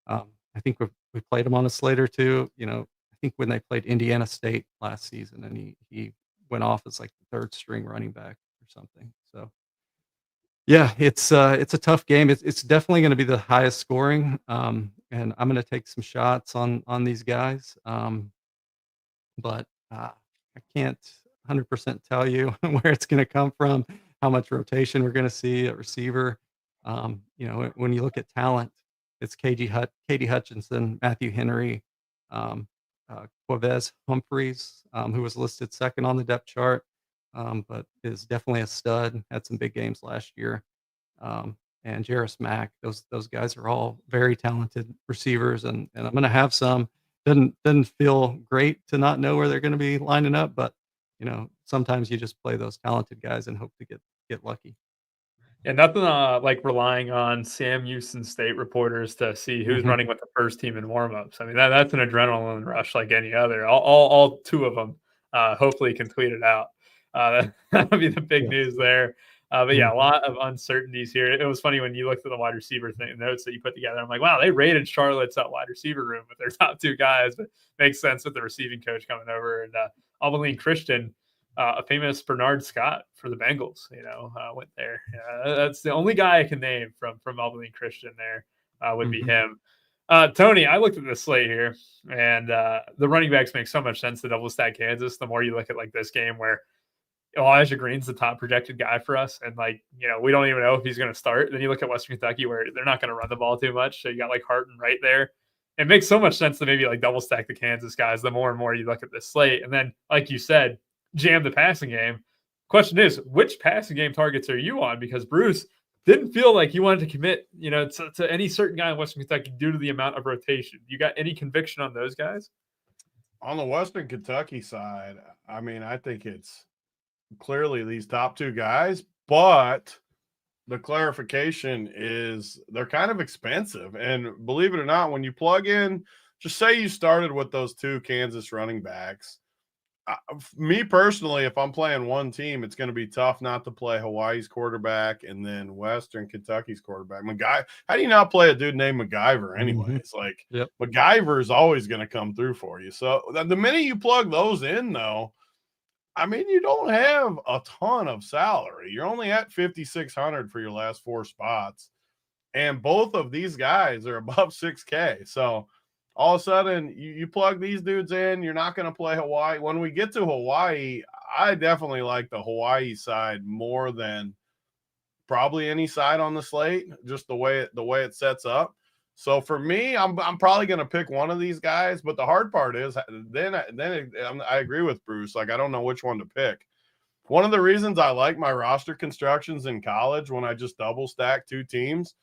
I think we played him on a slate or two. I think when they played Indiana State last season, and he went off as like the third string running back or something. So yeah, it's a tough game. It's definitely going to be the highest scoring. And I'm going to take some shots on these guys. But I can't 100% tell you where it's going to come from, how much rotation we're going to see at receiver. When you look at talent, it's Katie Hutchinson, Matthew Henry, Quavez Humphreys, who was listed second on the depth chart, but is definitely a stud. Had some big games last year. And Jarris Mack. Those guys are all very talented receivers, and I'm going to have some. Doesn't feel great to not know where they're going to be lining up, but sometimes you just play those talented guys and hope to get lucky. Yeah, nothing like relying on Sam Houston State reporters to see who's running with the first team in warmups. I mean, that's an adrenaline rush like any other. All two of them hopefully can tweet it out. That would be the big news there. But yeah, a lot of uncertainties here. It was funny when you looked at the wide receiver notes that you put together. I'm like, wow, they rated Charlotte's wide receiver room with their top two guys. But makes sense with the receiving coach coming over. And Abilene Christian, a famous Bernard Scott for the Bengals, went there. That's the only guy I can name from Abilene Christian there would be him. Tony, I looked at the slate here, and the running backs make so much sense to double stack Kansas. The more you look at like this game where Elijah Green's the top projected guy for us, and we don't even know if he's going to start. Then you look at Western Kentucky where they're not going to run the ball too much, so you got like Harton right there. It makes so much sense to maybe like double stack the Kansas guys the more and more you look at this slate. And then, like you said, jam the passing game. Question is, which passing game targets are you on? Because Bruce didn't feel like you wanted to commit, to any certain guy in Western Kentucky due to the amount of rotation. You got any conviction on those guys? On the Western Kentucky side, I mean, I think it's clearly these top two guys, but the clarification is they're kind of expensive. And believe it or not, when you plug in, just say you started with those two Kansas running backs. Me personally, if I'm playing one team, it's going to be tough not to play Hawaii's quarterback and then Western Kentucky's quarterback. How do you not play a dude named MacGyver anyways? MacGyver is always going to come through for you. So the minute you plug those in, though, I mean, you don't have a ton of salary. You're only at $5,600 for your last four spots. And both of these guys are above $6K. So all of a sudden, you plug these dudes in, you're not going to play Hawaii. When we get to Hawaii, I definitely like the Hawaii side more than probably any side on the slate, just the way it sets up. So for me, I'm probably going to pick one of these guys. But the hard part is then I agree with Bruce. Like, I don't know which one to pick. One of the reasons I like my roster constructions in college when I just double stack two teams,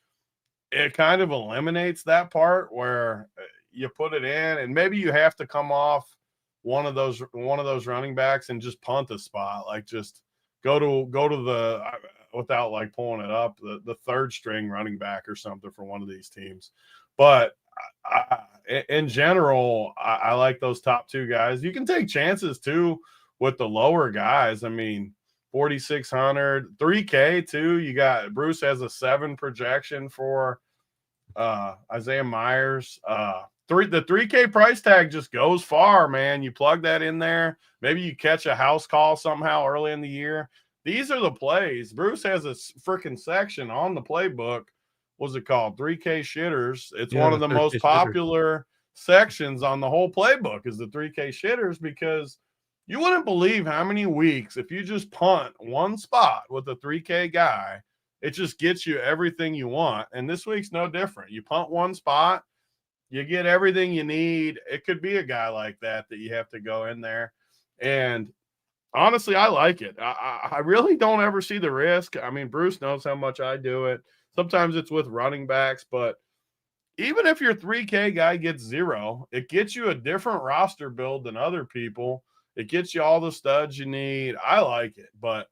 it kind of eliminates that part where you put it in and maybe you have to come off one of those running backs and just punt a spot, like just go to the without like pulling it up, the third string running back or something for one of these teams. But in general, I like those top two guys. You can take chances too with the lower guys. I mean, 4,600, 3K too. You got Bruce has a 7 projection for Isaiah Myers. The 3K price tag just goes far, man. You plug that in there. Maybe you catch a house call somehow early in the year. These are the plays. Bruce has a freaking section on the playbook. What's it called? 3K shitters. It's one of the most popular sections on the whole playbook is the 3K shitters, because you wouldn't believe how many weeks, if you just punt one spot with a 3K guy, it just gets you everything you want. And this week's no different. You punt one spot, you get everything you need. It could be a guy like that you have to go in there. And honestly, I like it. I really don't ever see the risk. I mean, Bruce knows how much I do it. Sometimes it's with running backs, but even if your 3K guy gets 0, it gets you a different roster build than other people. It gets you all the studs you need. I like it, but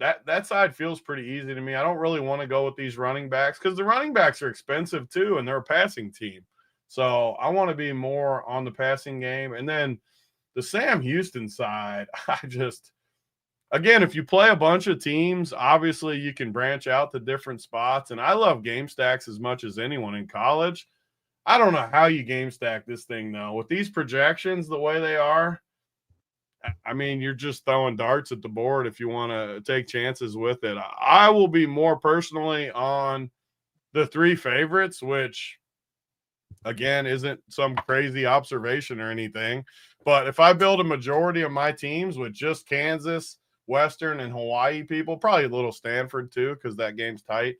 that side feels pretty easy to me. I don't really want to go with these running backs because the running backs are expensive too, and they're a passing team. So I want to be more on the passing game. And then the Sam Houston side, again, if you play a bunch of teams, obviously you can branch out to different spots. And I love game stacks as much as anyone in college. I don't know how you game stack this thing, though. With these projections the way they are, I mean, you're just throwing darts at the board if you want to take chances with it. I will be more personally on the 3 favorites, which, again, isn't some crazy observation or anything. But if I build a majority of my teams with just Kansas, Western, and Hawaii people, probably a little Stanford too, because that game's tight,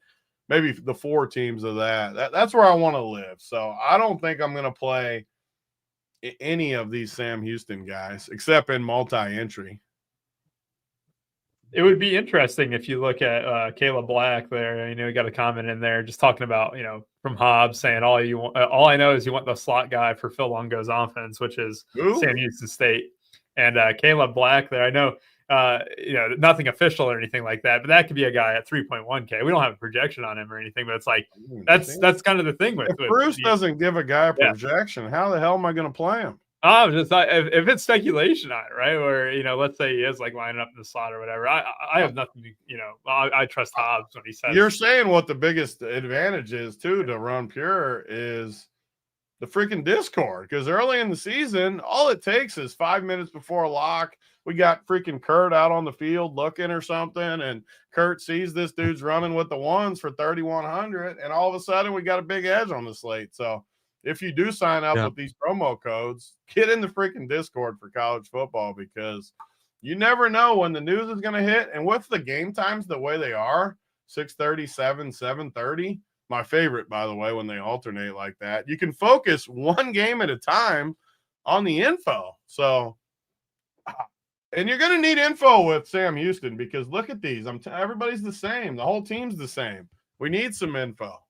maybe the 4 teams of that's where I want to live. So I don't think I'm going to play any of these Sam Houston guys except in multi-entry. It would be interesting if you look at Caleb Black there. We got a comment in there just talking about, from Hobbs saying all I know is you want the slot guy for Phil Longo's offense, which is Sam Houston State. And Caleb Black there, I know, nothing official or anything like that, but that could be a guy at 3.1K. We don't have a projection on him or anything, but it's like that's kind of the thing with Bruce doesn't give a guy a projection. How the hell am I going to play him? Just if it's speculation on it, right? Or let's say he is like lining up in the slot or whatever. I have nothing to, I trust Hobbs when he says. You're saying what the biggest advantage is too to run pure is the freaking Discord, because early in the season, all it takes is 5 minutes before lock. We got freaking Kurt out on the field looking or something, and Kurt sees this dude's running with the ones for 3,100, and all of a sudden we got a big edge on the slate. So if you do sign up with these promo codes, get in the freaking Discord for college football, because you never know when the news is going to hit. And with the game times the way they are, 6:30, 7:30, my favorite, by the way, when they alternate like that, you can focus one game at a time on the info. So, and you're going to need info with Sam Houston, because look at these. Everybody's the same. The whole team's the same. We need some info.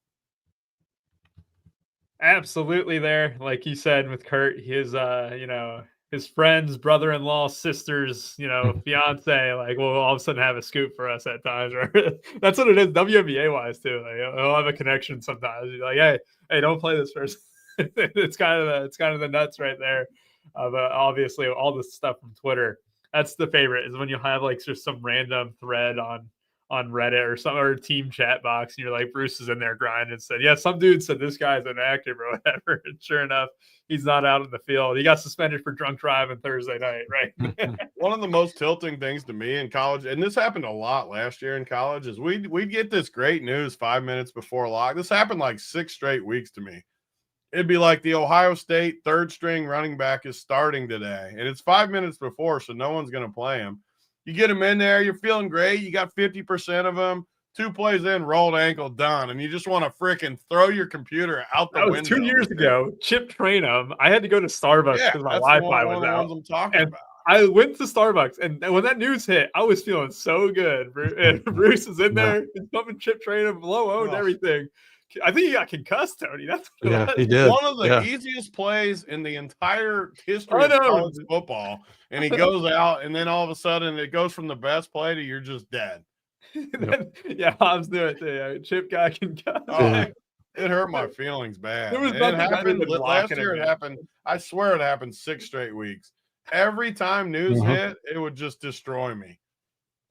Absolutely there. Like you said with Kurt, his friends, brother-in-law, sisters, fiance, like will all of a sudden have a scoop for us at times. Right? That's what it is, WNBA wise too. Like he'll have a connection sometimes. You're like, hey, don't play this person. it's kind of the nuts right there. But obviously, all this stuff from Twitter, that's the favorite, is when you have like just some random thread on Reddit or some or team chat box, and you're like, Bruce is in there grinding and said, yeah, some dude said this guy's inactive or whatever. And sure enough, he's not out in the field. He got suspended for drunk driving Thursday night, right? One of the most tilting things to me in college, and this happened a lot last year in college, is we'd get this great news 5 minutes before lock. This happened like 6 straight weeks to me. It'd be like the Ohio State third string running back is starting today, and it's 5 minutes before, so no one's going to play him. You get him in there, you're feeling great. You got 50% of them. 2 plays in, rolled ankle, done. And you just want to freaking throw your computer out the window. That was 2 years ago. Chip train him. I had to go to Starbucks because my Wi-Fi was out. I'm talking about. I went to Starbucks, and when that news hit, I was feeling so good. And Bruce is in there. He's pumping Chip train him, low owned everything. I think he got concussed, Tony. That's he did. One of the easiest plays in the entire history of college football. And he goes out, and then all of a sudden it goes from the best play to you're just dead. Hobbs knew it too. Chip got concussed. It hurt my feelings bad. There was it happened last year. It happened. I swear it happened 6 straight weeks. Every time news hit, it would just destroy me.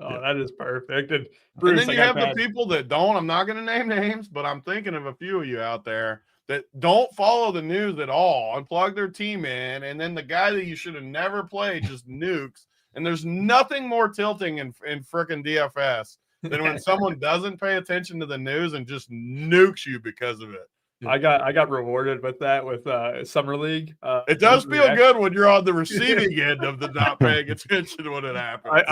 Oh, that is perfect. And Bruce, then you have the people that don't. I'm not going to name names, but I'm thinking of a few of you out there that don't follow the news at all and plug their team in, and then the guy that you should have never played just nukes. And there's nothing more tilting in frickin' DFS than when someone doesn't pay attention to the news and just nukes you because of it. I got rewarded with that with Summer League. It does feel good when you're on the receiving end of the not paying attention when it happens.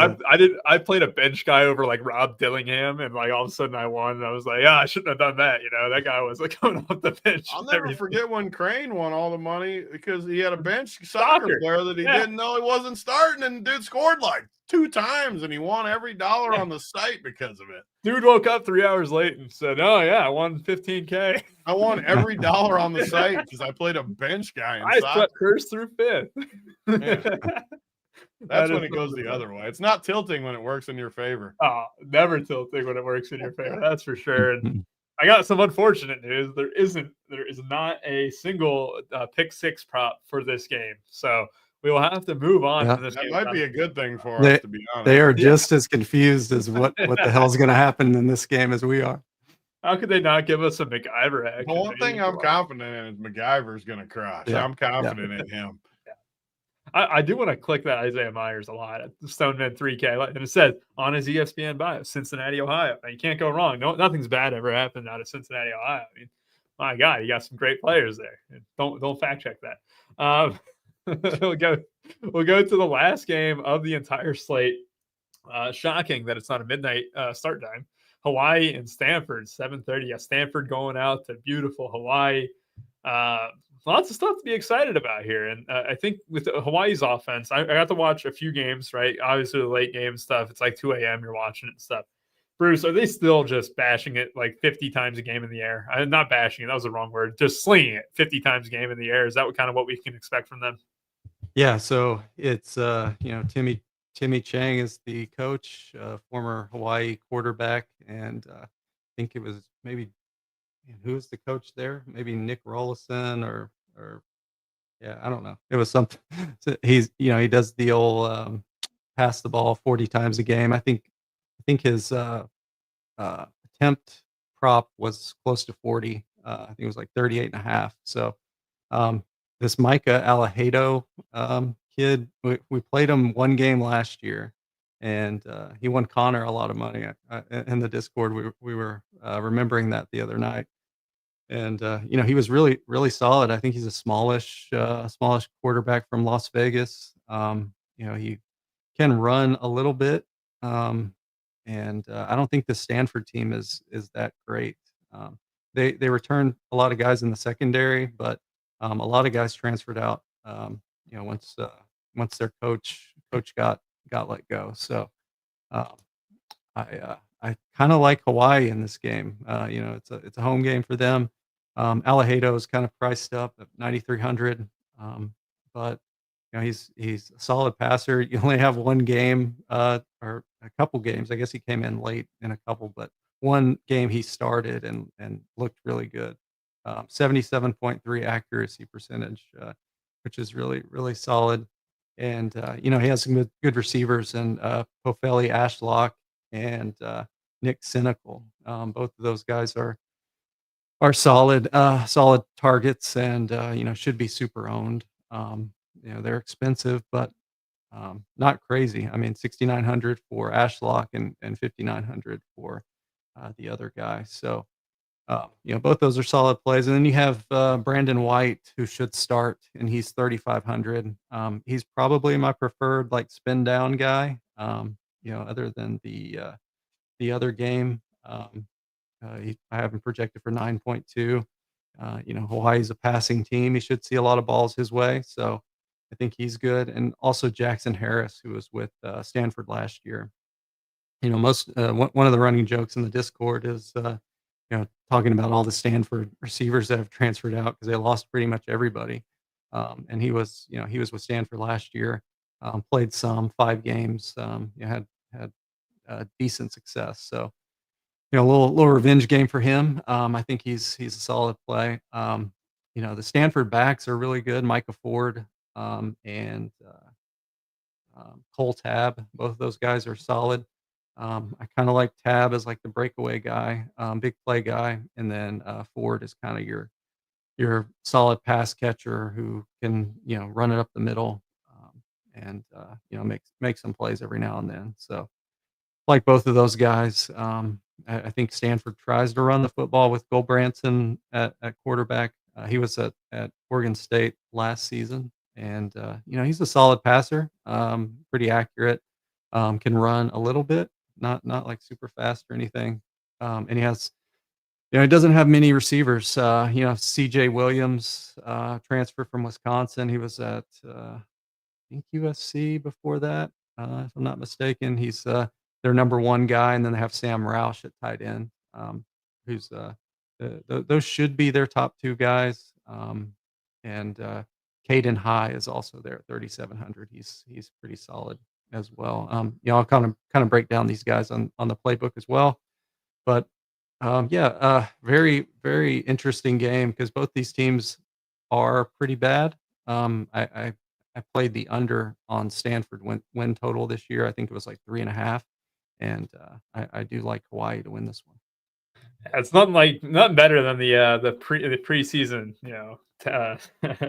I played a bench guy over like Rob Dillingham, and like all of a sudden I won, and I was like, I shouldn't have done that. That guy was like coming off the bench. I'll never forget when Crane won all the money because he had a bench soccer player that he didn't know he wasn't starting, and the dude scored like 2 times, and he won every dollar on the site because of it. Dude woke up 3 hours late and said, "Oh yeah, I won 15K. I won every dollar on the site because I played a bench guy." I swept first through 5th. That's That when is it goes something the to other way. It's not tilting when it works in your favor. never tilting when it works in your favor. That's for sure. And Mhm. I got some unfortunate news. There is not a single pick six prop for this game. So we will have to move on Yeah. from this That game. might be a good thing for us, They to be they honest. are Yeah. just as confused as what the hell's going to happen in this game as we are. How could they not give us a MacGyver The action? one thing I'm confident in is MacGyver's going to crush. Yeah. I'm confident in him. I do want to click that Isaiah Myers a lot at Stoneman 3K, and it says on his ESPN bio, Cincinnati, Ohio. Now, you can't go wrong. No, nothing's bad ever happened out of Cincinnati, Ohio. I mean, my God, you got some great players there. Don't fact check that. we'll go to the last game of the entire slate. Shocking that it's not a midnight start time. Hawaii and Stanford, 7:30. Yeah, Stanford going out to beautiful Hawaii. Lots of stuff to be excited about here. And I think with Hawaii's offense, I got to watch a few games, right? Obviously, the late game stuff, it's like 2 a.m. You're watching it and stuff. Bruce, are they still just bashing it like 50 times a game in the air? Not bashing it, that was the wrong word. Just slinging it 50 times a game in the air. Is that what we can expect from them? Yeah, so it's Timmy Chang is the coach, former Hawaii quarterback, and I think it was maybe who was the coach there? Maybe Nick Rollison or yeah, I don't know. It was something. So he does the old pass the ball 40 times a game. I think his attempt prop was close to 40. I think it was like 38 and a half. So um, this Micah Alahado kid, we played him one game last year, and he won Connor a lot of money. In the Discord, we were remembering that the other night, and he was really really solid. I think he's a smallish quarterback from Las Vegas. He can run a little bit, um, and I don't think the Stanford team is that great. They returned a lot of guys in the secondary, but a lot of guys transferred out. Once their coach got let go. So um, I kind of like Hawaii in this game. It's a home game for them. Alahado is kind of priced up at 9,300, but he's a solid passer. You only have one game or a couple games. I guess he came in late in a couple, but one game he started and looked really good. 77.3 accuracy percentage, which is really really solid. And he has some good receivers and Pofeli Ashlock and Nick Cynical. Both of those guys are solid targets and should be super owned. They're expensive, but not crazy. I mean, 6,900 for Ashlock and 5,900 for the other guy. So both those are solid plays. And then you have Brandon White, who should start, and he's 3,500. He's probably my preferred like spin down guy. Other than the other game. I have him projected for 9.2. Hawaii's a passing team. He should see a lot of balls his way. So I think he's good. And also Jackson Harris, who was with Stanford last year. One of the running jokes in the Discord is, talking about all the Stanford receivers that have transferred out because they lost pretty much everybody. And he was with Stanford last year, played some 5 games, had decent success. So a little revenge game for him. I think he's a solid play. The Stanford backs are really good. Micah Ford and Cole Tab. Both of those guys are solid. I kind of like Tab as like the breakaway guy, big play guy, and then Ford is kind of your solid pass catcher who can run it up the middle and make some plays every now and then. So like both of those guys. I think Stanford tries to run the football with Branson at quarterback. He was at Oregon State last season, and he's a solid passer, pretty accurate, can run a little bit, not like super fast or anything. And he doesn't have many receivers. C.J. Williams, transfer from Wisconsin. He was at I think USC before that, if I'm not mistaken. He's their number one guy, and then they have Sam Roush at tight end, who's those should be their top 2 guys. And Caden High is also there at 3,700. He's pretty solid as well. I'll kind of break down these guys on the playbook as well. But very, very interesting game because both these teams are pretty bad. I played the under on Stanford win total this year. I think it was like 3.5, and I do like Hawaii to win this one. It's nothing better than the preseason,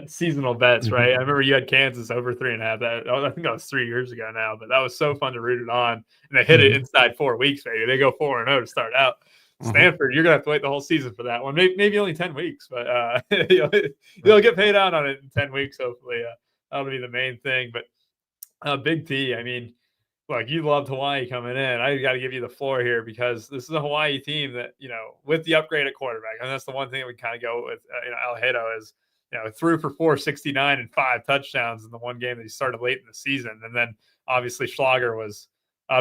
seasonal bets, right? I remember you had Kansas over 3.5. I think that was 3 years ago now, but that was so fun to root it on, and they hit it inside 4 weeks. Maybe they go 4-0 to start out. Stanford, you're gonna have to wait the whole season for that one. Maybe only 10 weeks, but you'll get paid out on it in 10 weeks. Hopefully, that'll be the main thing. But Big T, I mean, look, you loved Hawaii coming in. I got to give you the floor here because this is a Hawaii team that, with the upgrade at quarterback, and that's the one thing that we kind of go with. Alhedo is, threw for 469 and 5 touchdowns in the one game that he started late in the season, and then obviously Schlager was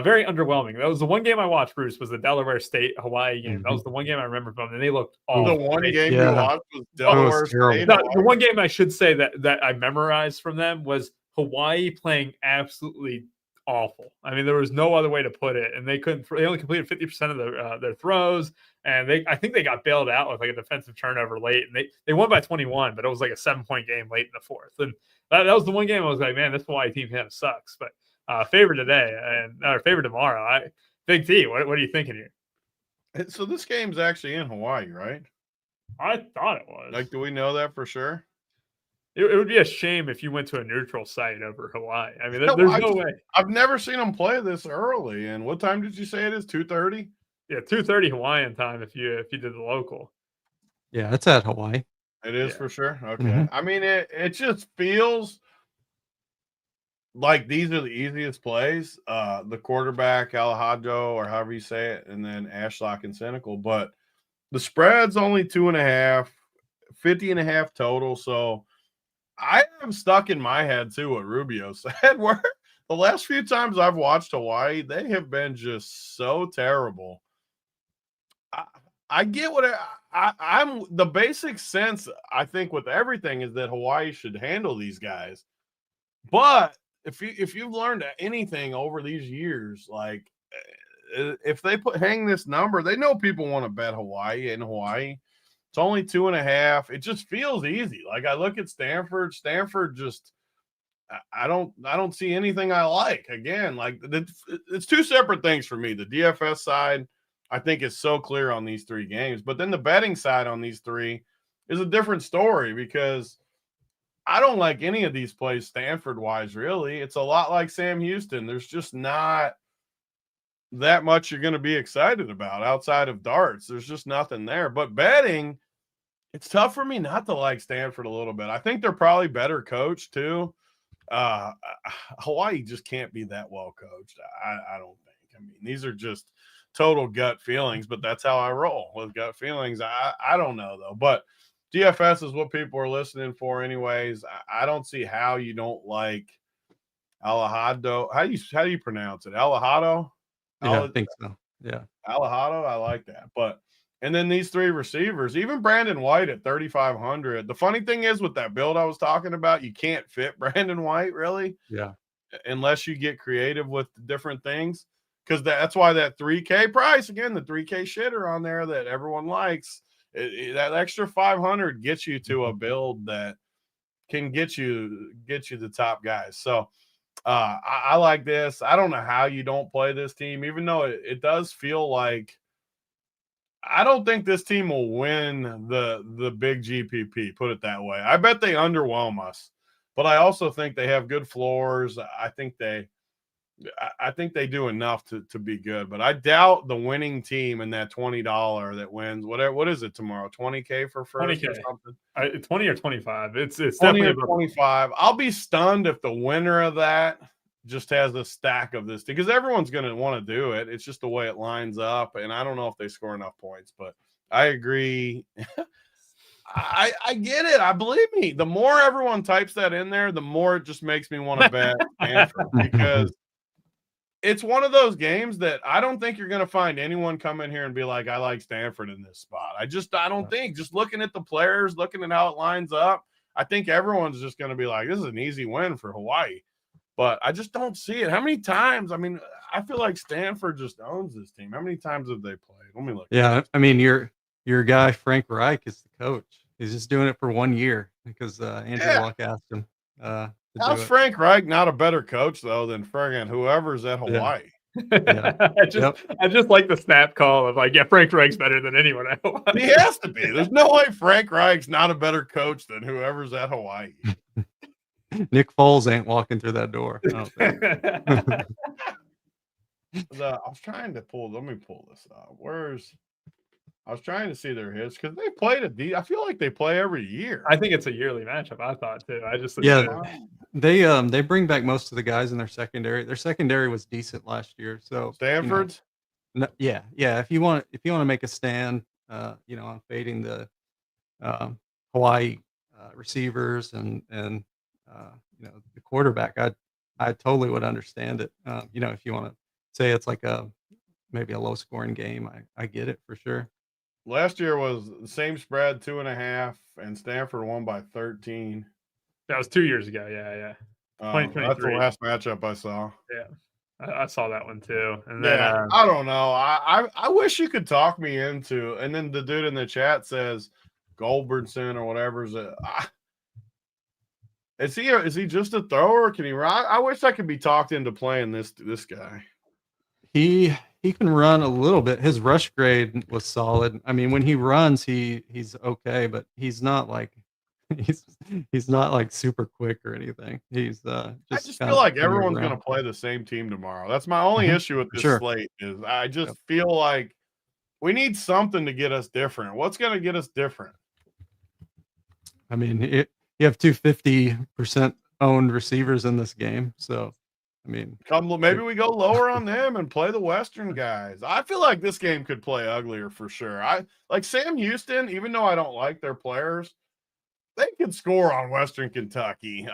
very underwhelming. That was the one game I watched, Bruce, was the Delaware State Hawaii game. That was the one game I remember from, and they looked awful. The one game you watched was Delaware State. The one game I should say that I memorized from them was Hawaii playing absolutely awful. I mean, there was no other way to put it, and they only completed 50% of their throws, and I think they got bailed out with like a defensive turnover late, and they won by 21, but it was like a 7-point game late in the fourth, and that was the one game I was like, man, this Hawaii team kind of sucks. But favorite today or favorite tomorrow. Big T, what are you thinking here? So this game's actually in Hawaii, right? I thought it was. Like, do we know that for sure? It would be a shame if you went to a neutral site over Hawaii. I mean, there's no way. I've never seen them play this early. And what time did you say it is? 2:30? Yeah, 2:30 Hawaiian time if you did the local. Yeah, it's at Hawaii. It is for sure. Okay. I mean, it just feels like these are the easiest plays. The quarterback, Alejandro, or however you say it, and then Ashlock and Cynical. But the spread's only 2.5, 50.5 total. So I am stuck in my head too what Rubio said, where the last few times I've watched Hawaii, they have been just so terrible. I get what I'm the basic sense, I think, with everything is that Hawaii should handle these guys. But if you've learned anything over these years, like if they hang this number, they know people want to bet Hawaii in Hawaii. It's only 2.5. It just feels easy. Like I look at Stanford. Stanford just, I don't see anything I like. Again, like it's two separate things for me. The DFS side, I think, is so clear on these 3 games. But then the betting side on these 3 is a different story because I don't like any of these plays Stanford-wise, really. It's a lot like Sam Houston. There's just not that much you're going to be excited about outside of darts. There's just nothing there. But betting, it's tough for me not to like Stanford a little bit. I think they're probably better coached too. Hawaii just can't be that well coached. I don't think. I mean, these are just total gut feelings, but that's how I roll with gut feelings. I don't know though, but DFS is what people are listening for anyways. I don't see how you don't like Alejandro. How do you pronounce it? Alejandro? Yeah, I think so. Yeah. Alejandro, I like that. But and then these 3 receivers, even Brandon White at 3,500. The funny thing is with that build I was talking about, you can't fit Brandon White really. Yeah. Unless you get creative with different things. Because that's why that 3K price, again, the 3K shitter on there that everyone likes, that extra 500 gets you to a build that can get you the top guys. So I like this. I don't know how you don't play this team, even though it does feel like I don't think this team will win the big GPP, put it that way. I bet they underwhelm us, but I also think they have good floors. I think they do enough to be good, but I doubt the winning team in that $20 that wins. What is it tomorrow? 20K for first 20K. or something? 20 or 25. It's 20 definitely or 25. I'll be stunned if the winner of that just has a stack of this because everyone's going to want to do it. It's just the way it lines up, and I don't know if they score enough points, but I agree. I get it. I believe me. The more everyone types that in there, the more it just makes me want to bet Stanford because it's one of those games that I don't think you're going to find anyone come in here and be like, I like Stanford in this spot. I don't think. Just looking at the players, looking at how it lines up, I think everyone's just going to be like, this is an easy win for Hawaii. But I just don't see it. How many times? I mean, I feel like Stanford just owns this team. How many times have they played? Let me look. Yeah, I mean, your guy Frank Reich is the coach. He's just doing it for 1 year because Andrew Luck asked him. How's Frank Reich not a better coach though than friggin' whoever's at Hawaii? Yeah. I just like the snap call of like, yeah, Frank Reich's better than anyone at Hawaii. He has to be. There's no way Frank Reich's not a better coach than whoever's at Hawaii. Nick Foles ain't walking through that door. I don't think. I was trying to pull. Let me pull this up. I was trying to see their hits because they played I feel like they play every year. I think it's a yearly matchup. I thought too. They bring back most of the guys in their secondary. Their secondary was decent last year. So Stanford's. Yeah. If you want to make a stand, on fading the Hawaii receivers and the quarterback, I totally would understand it. If you want to say it's like maybe a low scoring game, I get it for sure. Last year was the same spread, 2.5, and Stanford won by 13. That was 2 years ago. Yeah. 2023. That's the last matchup I saw. Yeah, I saw that one too. And then I don't know. I wish you could talk me into. And then the dude in the chat says Goldbergson or whatever is it. Is he just a thrower? Can he run? I wish I could be talked into playing this guy. He can run a little bit. His rush grade was solid. I mean, when he runs, he's okay, but he's not like super quick or anything. He's I just feel like everyone's going to play the same team tomorrow. That's my only issue with this slate is I just feel like we need something to get us different. What's going to get us different? I mean, you have 250% owned receivers in this game, so I mean, maybe we go lower on them and play the Western guys. I feel like this game could play uglier for sure. I like Sam Houston, even though I don't like their players, they could score on Western Kentucky.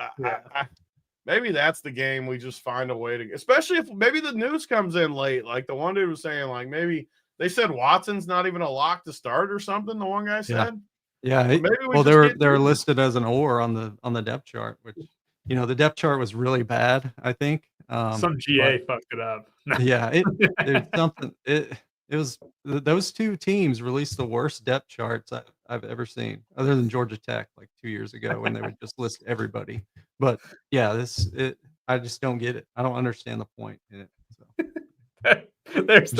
Maybe that's the game we just find a way to, especially if maybe the news comes in late. Like the one dude was saying, like maybe they said Watson's not even a lock to start or something. The one guy said, maybe they're listed as an or on the depth chart, which the depth chart was really bad. I think. Some GA fucked it up. There's something. It was those two teams released the worst depth charts I've ever seen, other than Georgia Tech like 2 years ago when they would just list everybody. But I just don't get it. I don't understand the point in it. So. There's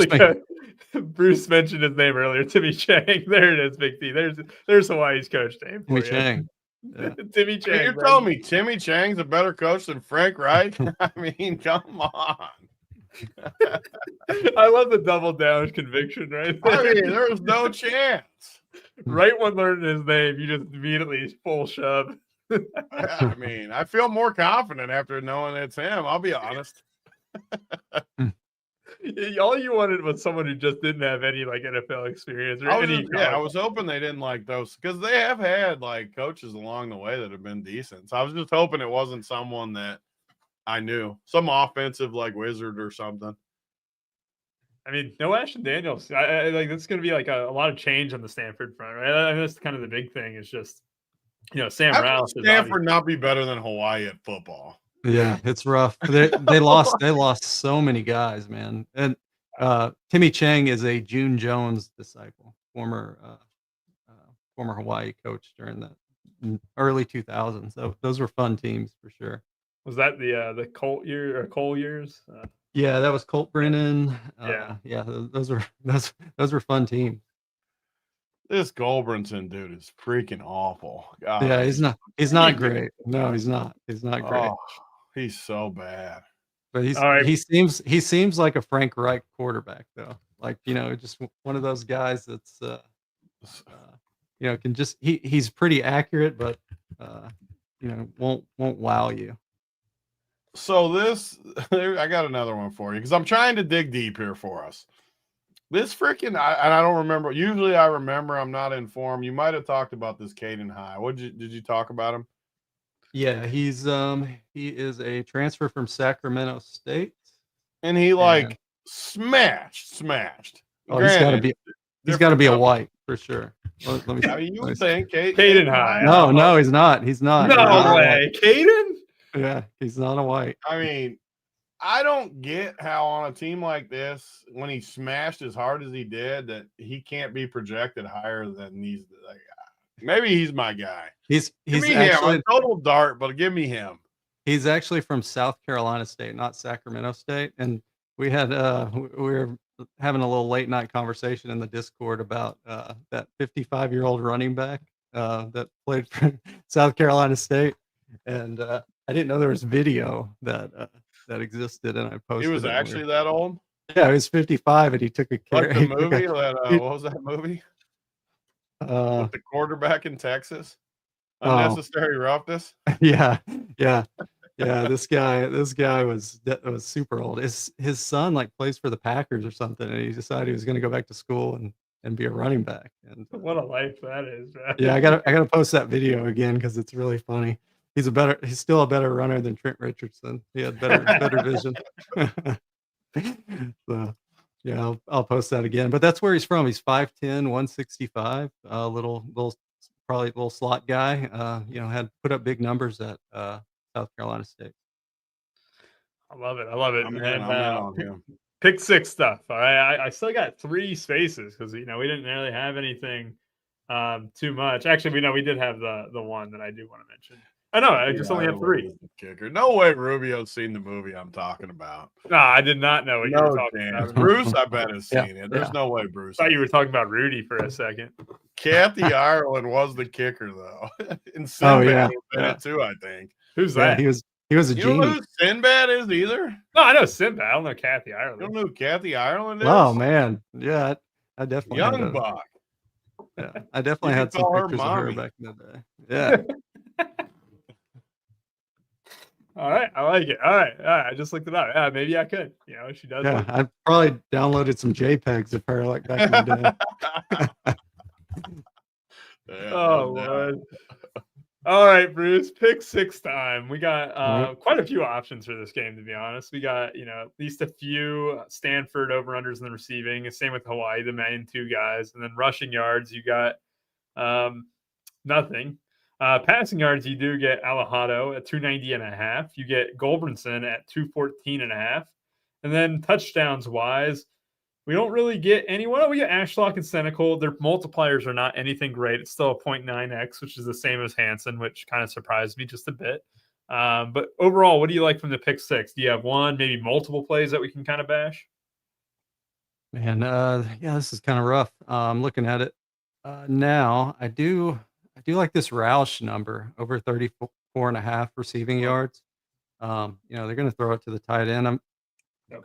Bruce mentioned his name earlier, Timmy Chang. There it is, Big T. There's Hawaii's coach name. Timmy Chang. Yeah. Timmy Chang. You're telling me Timmy Chang's a better coach than Frank Reich? I mean, come on. I love the double down conviction right there. I mean, there was no chance. Right when learning his name, you just immediately full shove. I mean, I feel more confident after knowing it's him. I'll be honest. All you wanted was someone who just didn't have any like NFL experience or I was hoping they didn't like those because they have had like coaches along the way that have been decent. So I was just hoping it wasn't someone that I knew, some offensive like wizard or something. I mean, no Ashton Daniels. I like that's going to be like a lot of change on the Stanford front, right? I mean, that's kind of the big thing. Is just Sam Rouse. Stanford not be better than Hawaii at football. Yeah, it's rough. They lost so many guys, man. And Timmy Chang is a June Jones disciple, former Hawaii coach during the early 2000s. So those were fun teams for sure. Was that the Colt year or Cole years? Yeah, that was Colt Brennan. Those were fun teams. This Goldbrinson dude is freaking awful. God, yeah, he's not great. No, he's not. He's not great. Oh, he's so bad. But he seems like a Frank Reich quarterback though. Like, just one of those guys that's can just he's pretty accurate, but won't wow you. So I got another one for you because I'm trying to dig deep here for us. This freaking I don't remember. Usually I remember. I'm not informed. You might have talked about this Caden High. Did you talk about him? Yeah, he is a transfer from Sacramento State, and he smashed. Oh, he's got to be a white for sure. Let me. I mean, you would think Caden High. No, he's not. He's not. No way, Caden. Yeah, he's not a white. I mean, I don't get how on a team like this, when he smashed as hard as he did, that he can't be projected higher than these. Like, maybe he's my guy. He's Give me actually him. A total dart, but give me him. he's actually from South Carolina State, not Sacramento State. And we had we were having a little late night conversation in the Discord about that 55-year-old running back that played for South Carolina State, and I didn't know there was video that existed, and I posted. He was actually that old. Yeah, he was 55, and he took a Like carry. the movie. What was that movie? With the quarterback in Texas. Unnecessary roughness. Yeah. This guy was super old. His son like plays for the Packers or something, and he decided he was going to go back to school and be a running back. And What a life that is, man. yeah, I gotta post that video again because it's really funny. He's still a better runner than Trent Richardson. He had better vision. So yeah, I'll post that again. But that's where he's from. He's 5'10", 165, probably little slot guy. Had put up big numbers at South Carolina State. I love it. I'm in on him. Pick six stuff. All right. I still got 3 spaces because we didn't really have anything too much. Actually, we did have the one that I do want to mention. I know, I just only have 3. Kicker. No way Rubio's seen the movie I'm talking about. No, I did not know what you were talking about. Bruce, I bet, has seen it. There's no way Bruce. I thought you were talking about Rudy for a second. Kathy Ireland was the kicker, though. And Sinbad was in it too, I think. Who's that? He was a genie. You don't know who Sinbad is either? No, I know Sinbad. I don't know Kathy Ireland. You don't know who Kathy Ireland is? Oh man, yeah, I definitely Young buck. Yeah, I definitely had some pictures of her back in the day. Yeah. All right, I like it. All right, I just looked it up. Yeah, maybe I could. She does. Yeah, I probably downloaded some JPEGs of her like back in the day. Oh Lord. All right, Bruce, pick 6 time. We got quite a few options for this game, to be honest. We got at least a few Stanford over-unders in the receiving. Same with Hawaii, the main 2 guys, and then rushing yards. You got nothing. Passing yards, you do get Alejado at 290.5. You get Goldbrinson at 214.5. And then touchdowns wise, we don't really get anyone. We get Ashlock and Senecal. Their multipliers are not anything great. It's still a 0.9x, which is the same as Hansen, which kind of surprised me just a bit. But overall, what do you like from the pick 6? Do you have one, maybe multiple plays that we can kind of bash? Man, this is kind of rough. I'm looking at it now. I do like this Roush number over 34.5 receiving yards. They're going to throw it to the tight end.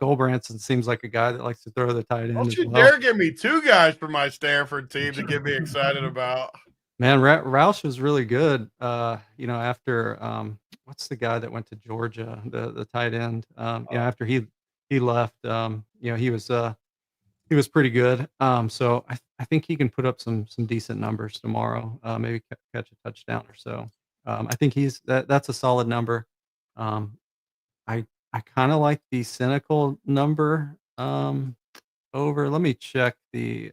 Goldbranson seems like a guy that likes to throw the tight end. Don't you dare give me 2 guys for my Stanford team to get me excited about. Man, Roush was really good. After what's the guy that went to Georgia, the tight end? After he left, he was pretty good. So I think he can put up some decent numbers tomorrow. Maybe catch a touchdown or so. I think that's a solid number. I kind of like the cynical number over. Let me check the.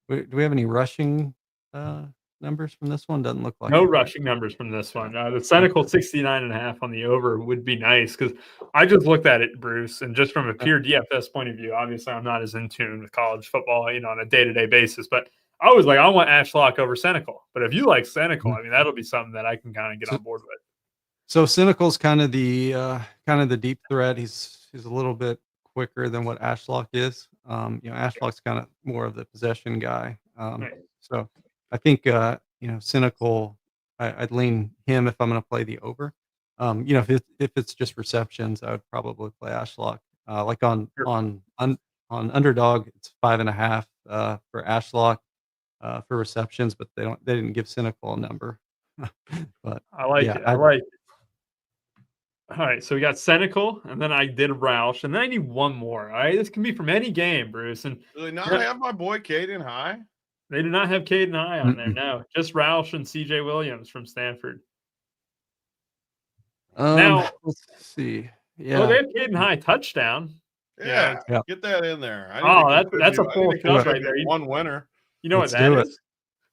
Do we have any rushing numbers from this one? Doesn't look like no rushing numbers from this one. The cynical 69.5 on the over would be nice because I just looked at it, Bruce, and just from a pure DFS point of view, obviously I'm not as in tune with college football, on a day-to-day basis, but I was like, I want Ashlock over Senecal. But if you like Senecal, I mean, that'll be something that I can kind of get on board with. So Senecal's kind of the deep threat. He's a little bit quicker than what Ashlock is. Ashlock's kind of more of the possession guy. So I think Senecal, I'd lean him if I'm going to play the over. If it's just receptions, I would probably play Ashlock. Like on Underdog, it's 5.5 for Ashlock for receptions, but they didn't give Senecal a number. But I like it. I like it. All right, so we got Senecal, and then I did Roush, and then I need one more. All right, this can be from any game, Bruce. And do they not have my boy Caden High? They do not have Caden High on there, no. Just Roush and CJ Williams from Stanford. Now, let's see. Yeah. Oh, they have Caden High touchdown. Yeah, get that in there. That's a full shot right there. One winner. You know what that is?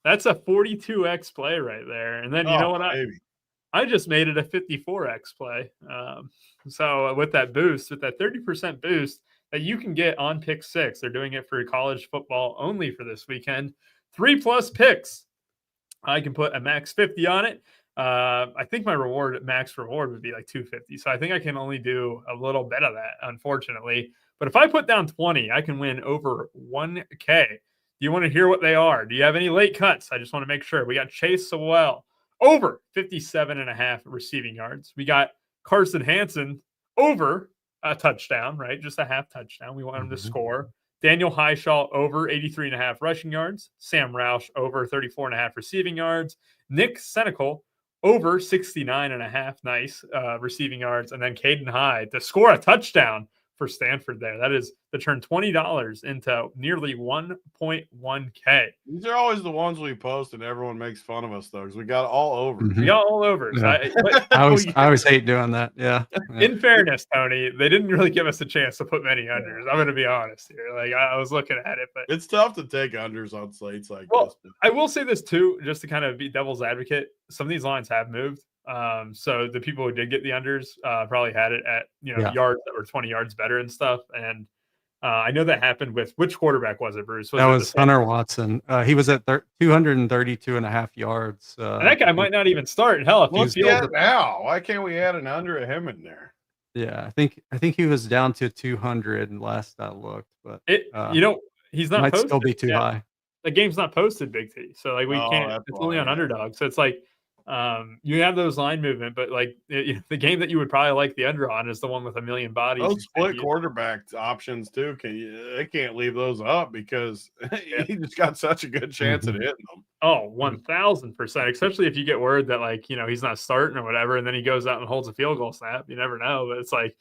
That's a 42x play right there. And then you know what? I just made it a 54x play. So with that boost, with that 30% boost that you can get on pick 6, they're doing it for college football only for this weekend. 3+ picks. I can put a max 50 on it. I think my max reward would be like 250. So I think I can only do a little bit of that, unfortunately. But if I put down 20, I can win over 1K. Do you want to hear what they are? Do you have any late cuts? I just want to make sure. We got Chase Sewell over 57.5 receiving yards. We got Carson Hansen over a touchdown, right? Just a half touchdown. We want him to score. Daniel Highshaw over 83.5 rushing yards. Sam Roush over 34.5 receiving yards. Nick Senecal over 69.5 nice receiving yards. And then Caden Hyde to score a touchdown for Stanford there. That is to turn $20 into nearly 1.1K. These are always the ones we post and everyone makes fun of us though, because we got all over. We got all over. Yeah. So I always hate doing that. Yeah. In fairness, Tony, they didn't really give us a chance to put many unders. I'm going to be honest here. Like I was looking at it, but it's tough to take unders on slates like this. I will say this too, just to kind of be devil's advocate. Some of these lines have moved. So the people who did get the unders probably had it at yards that were 20 yards better and stuff. And I know that happened with which quarterback was it, Bruce? That was Hunter Watson. He was at 232.5 yards. And that guy might not even start. Hell, if let's get it now. Why can't we add an under of him in there? Yeah, I think he was down to 200 last I looked, but he's not might posted. Still be too high. The game's not posted, Big T. So like we can't. It's only on Underdog. So it's like you have those line movement, but like the game that you would probably like the under on is the one with a million bodies. Those split quarterback options too. They can't leave those up because he just got such a good chance at hitting them. Oh, 1,000%. Especially if you get word that he's not starting or whatever, and then he goes out and holds a field goal snap. You never know, but it's like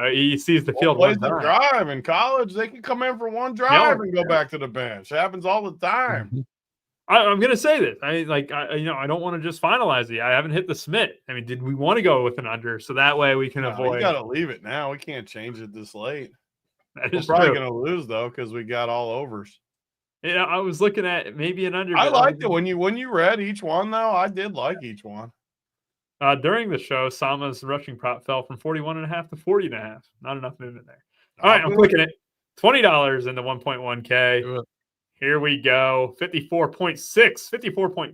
he sees the field. Plays the drive in college. They can come in for one drive and go back to the bench. It happens all the time. I'm going to say this. I don't want to just finalize it. I haven't hit the Smith. I mean, did we want to go with an under so that way we can avoid? We got to leave it now. We can't change it this late. We're probably going to lose though because we got all overs. Yeah, I was looking at maybe an under. I liked it when you read each one though. I did like each one. During the show, Sama's rushing prop fell from 41.5 to 40.5. Not enough movement there. All right, I'm clicking it. $20 into 1.1K. Here we go. 54.6,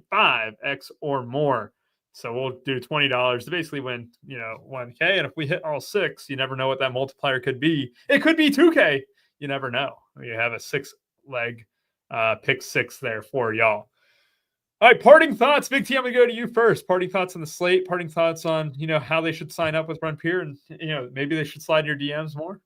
54.5x or more. So we'll do $20 to basically win, 1K. And if we hit all 6, you never know what that multiplier could be. It could be 2K. You never know. You have a 6-leg pick 6 there for y'all. All right, parting thoughts. Big T, I'm going to go to you first. Parting thoughts on the slate. Parting thoughts on, how they should sign up with Run Pier and, maybe they should slide your DMs more.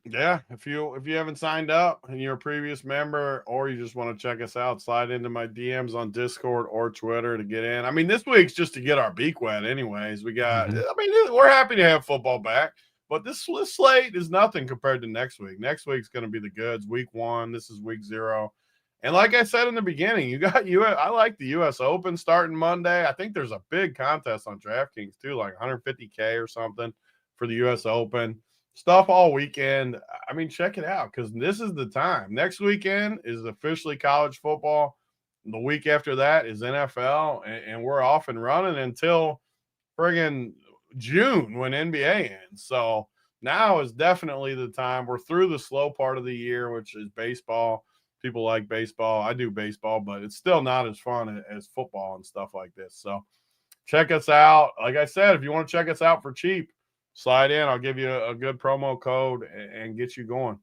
Yeah, if you haven't signed up and you're a previous member or you just want to check us out, slide into my DMs on Discord or Twitter to get in. I mean, this week's just to get our beak wet anyways. We got we're happy to have football back, but this slate is nothing compared to next week. Next week's going to be the goods. Week 1, this is week 0. And like I said in the beginning, you got I like the US Open starting Monday. I think there's a big contest on DraftKings too, like 150K or something for the US Open. Stuff all weekend. I mean, check it out because this is the time. Next weekend is officially college football. The week after that is NFL, and we're off and running until friggin' June when NBA ends. So now is definitely the time. We're through the slow part of the year, which is baseball. People like baseball. I do baseball, but it's still not as fun as football and stuff like this. So check us out. Like I said, if you want to check us out for cheap, slide in. I'll give you a good promo code and get you going.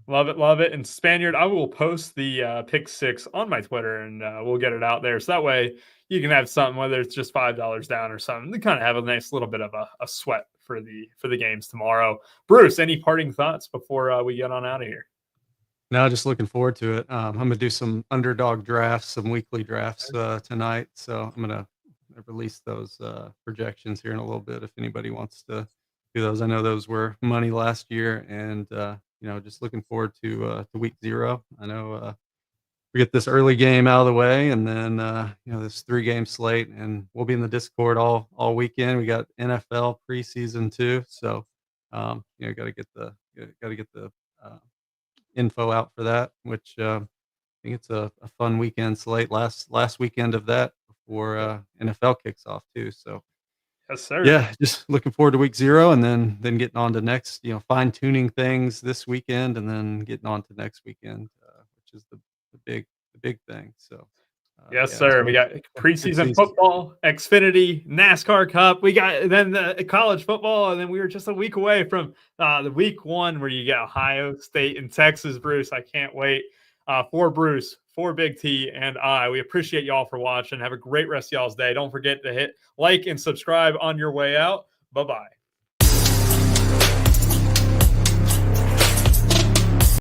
Love it. Love it. And Spaniard, I will post the pick 6 on my Twitter and we'll get it out there. So that way you can have something, whether it's just $5 down or something, to kind of have a nice little bit of a sweat for the games tomorrow. Bruce, any parting thoughts before we get on out of here? No, just looking forward to it. I'm going to do some underdog drafts, some weekly drafts tonight. So I'm going to release those projections here in a little bit if anybody wants to do those. I know those were money last year, and just looking forward to week 0. I know we get this early game out of the way, and then this 3-game slate, and we'll be in the Discord all weekend. We got NFL preseason too, so got to get the info out for that, which I think it's a fun weekend slate. Last weekend of that before NFL kicks off too. So Yes, sir. yeah, just looking forward to week 0 and then getting on to next, fine tuning things this weekend and then getting on to next weekend, which is the big thing. So Yes, yeah, sir. so We got good preseason season. football, Xfinity, NASCAR Cup. We got then the college football, and then we were just a week away from the week 1 where you got Ohio State and Texas. Bruce, I can't wait. For Bruce, for Big T, and I, we appreciate y'all for watching. Have a great rest of y'all's day. Don't forget to hit like and subscribe on your way out. Bye-bye.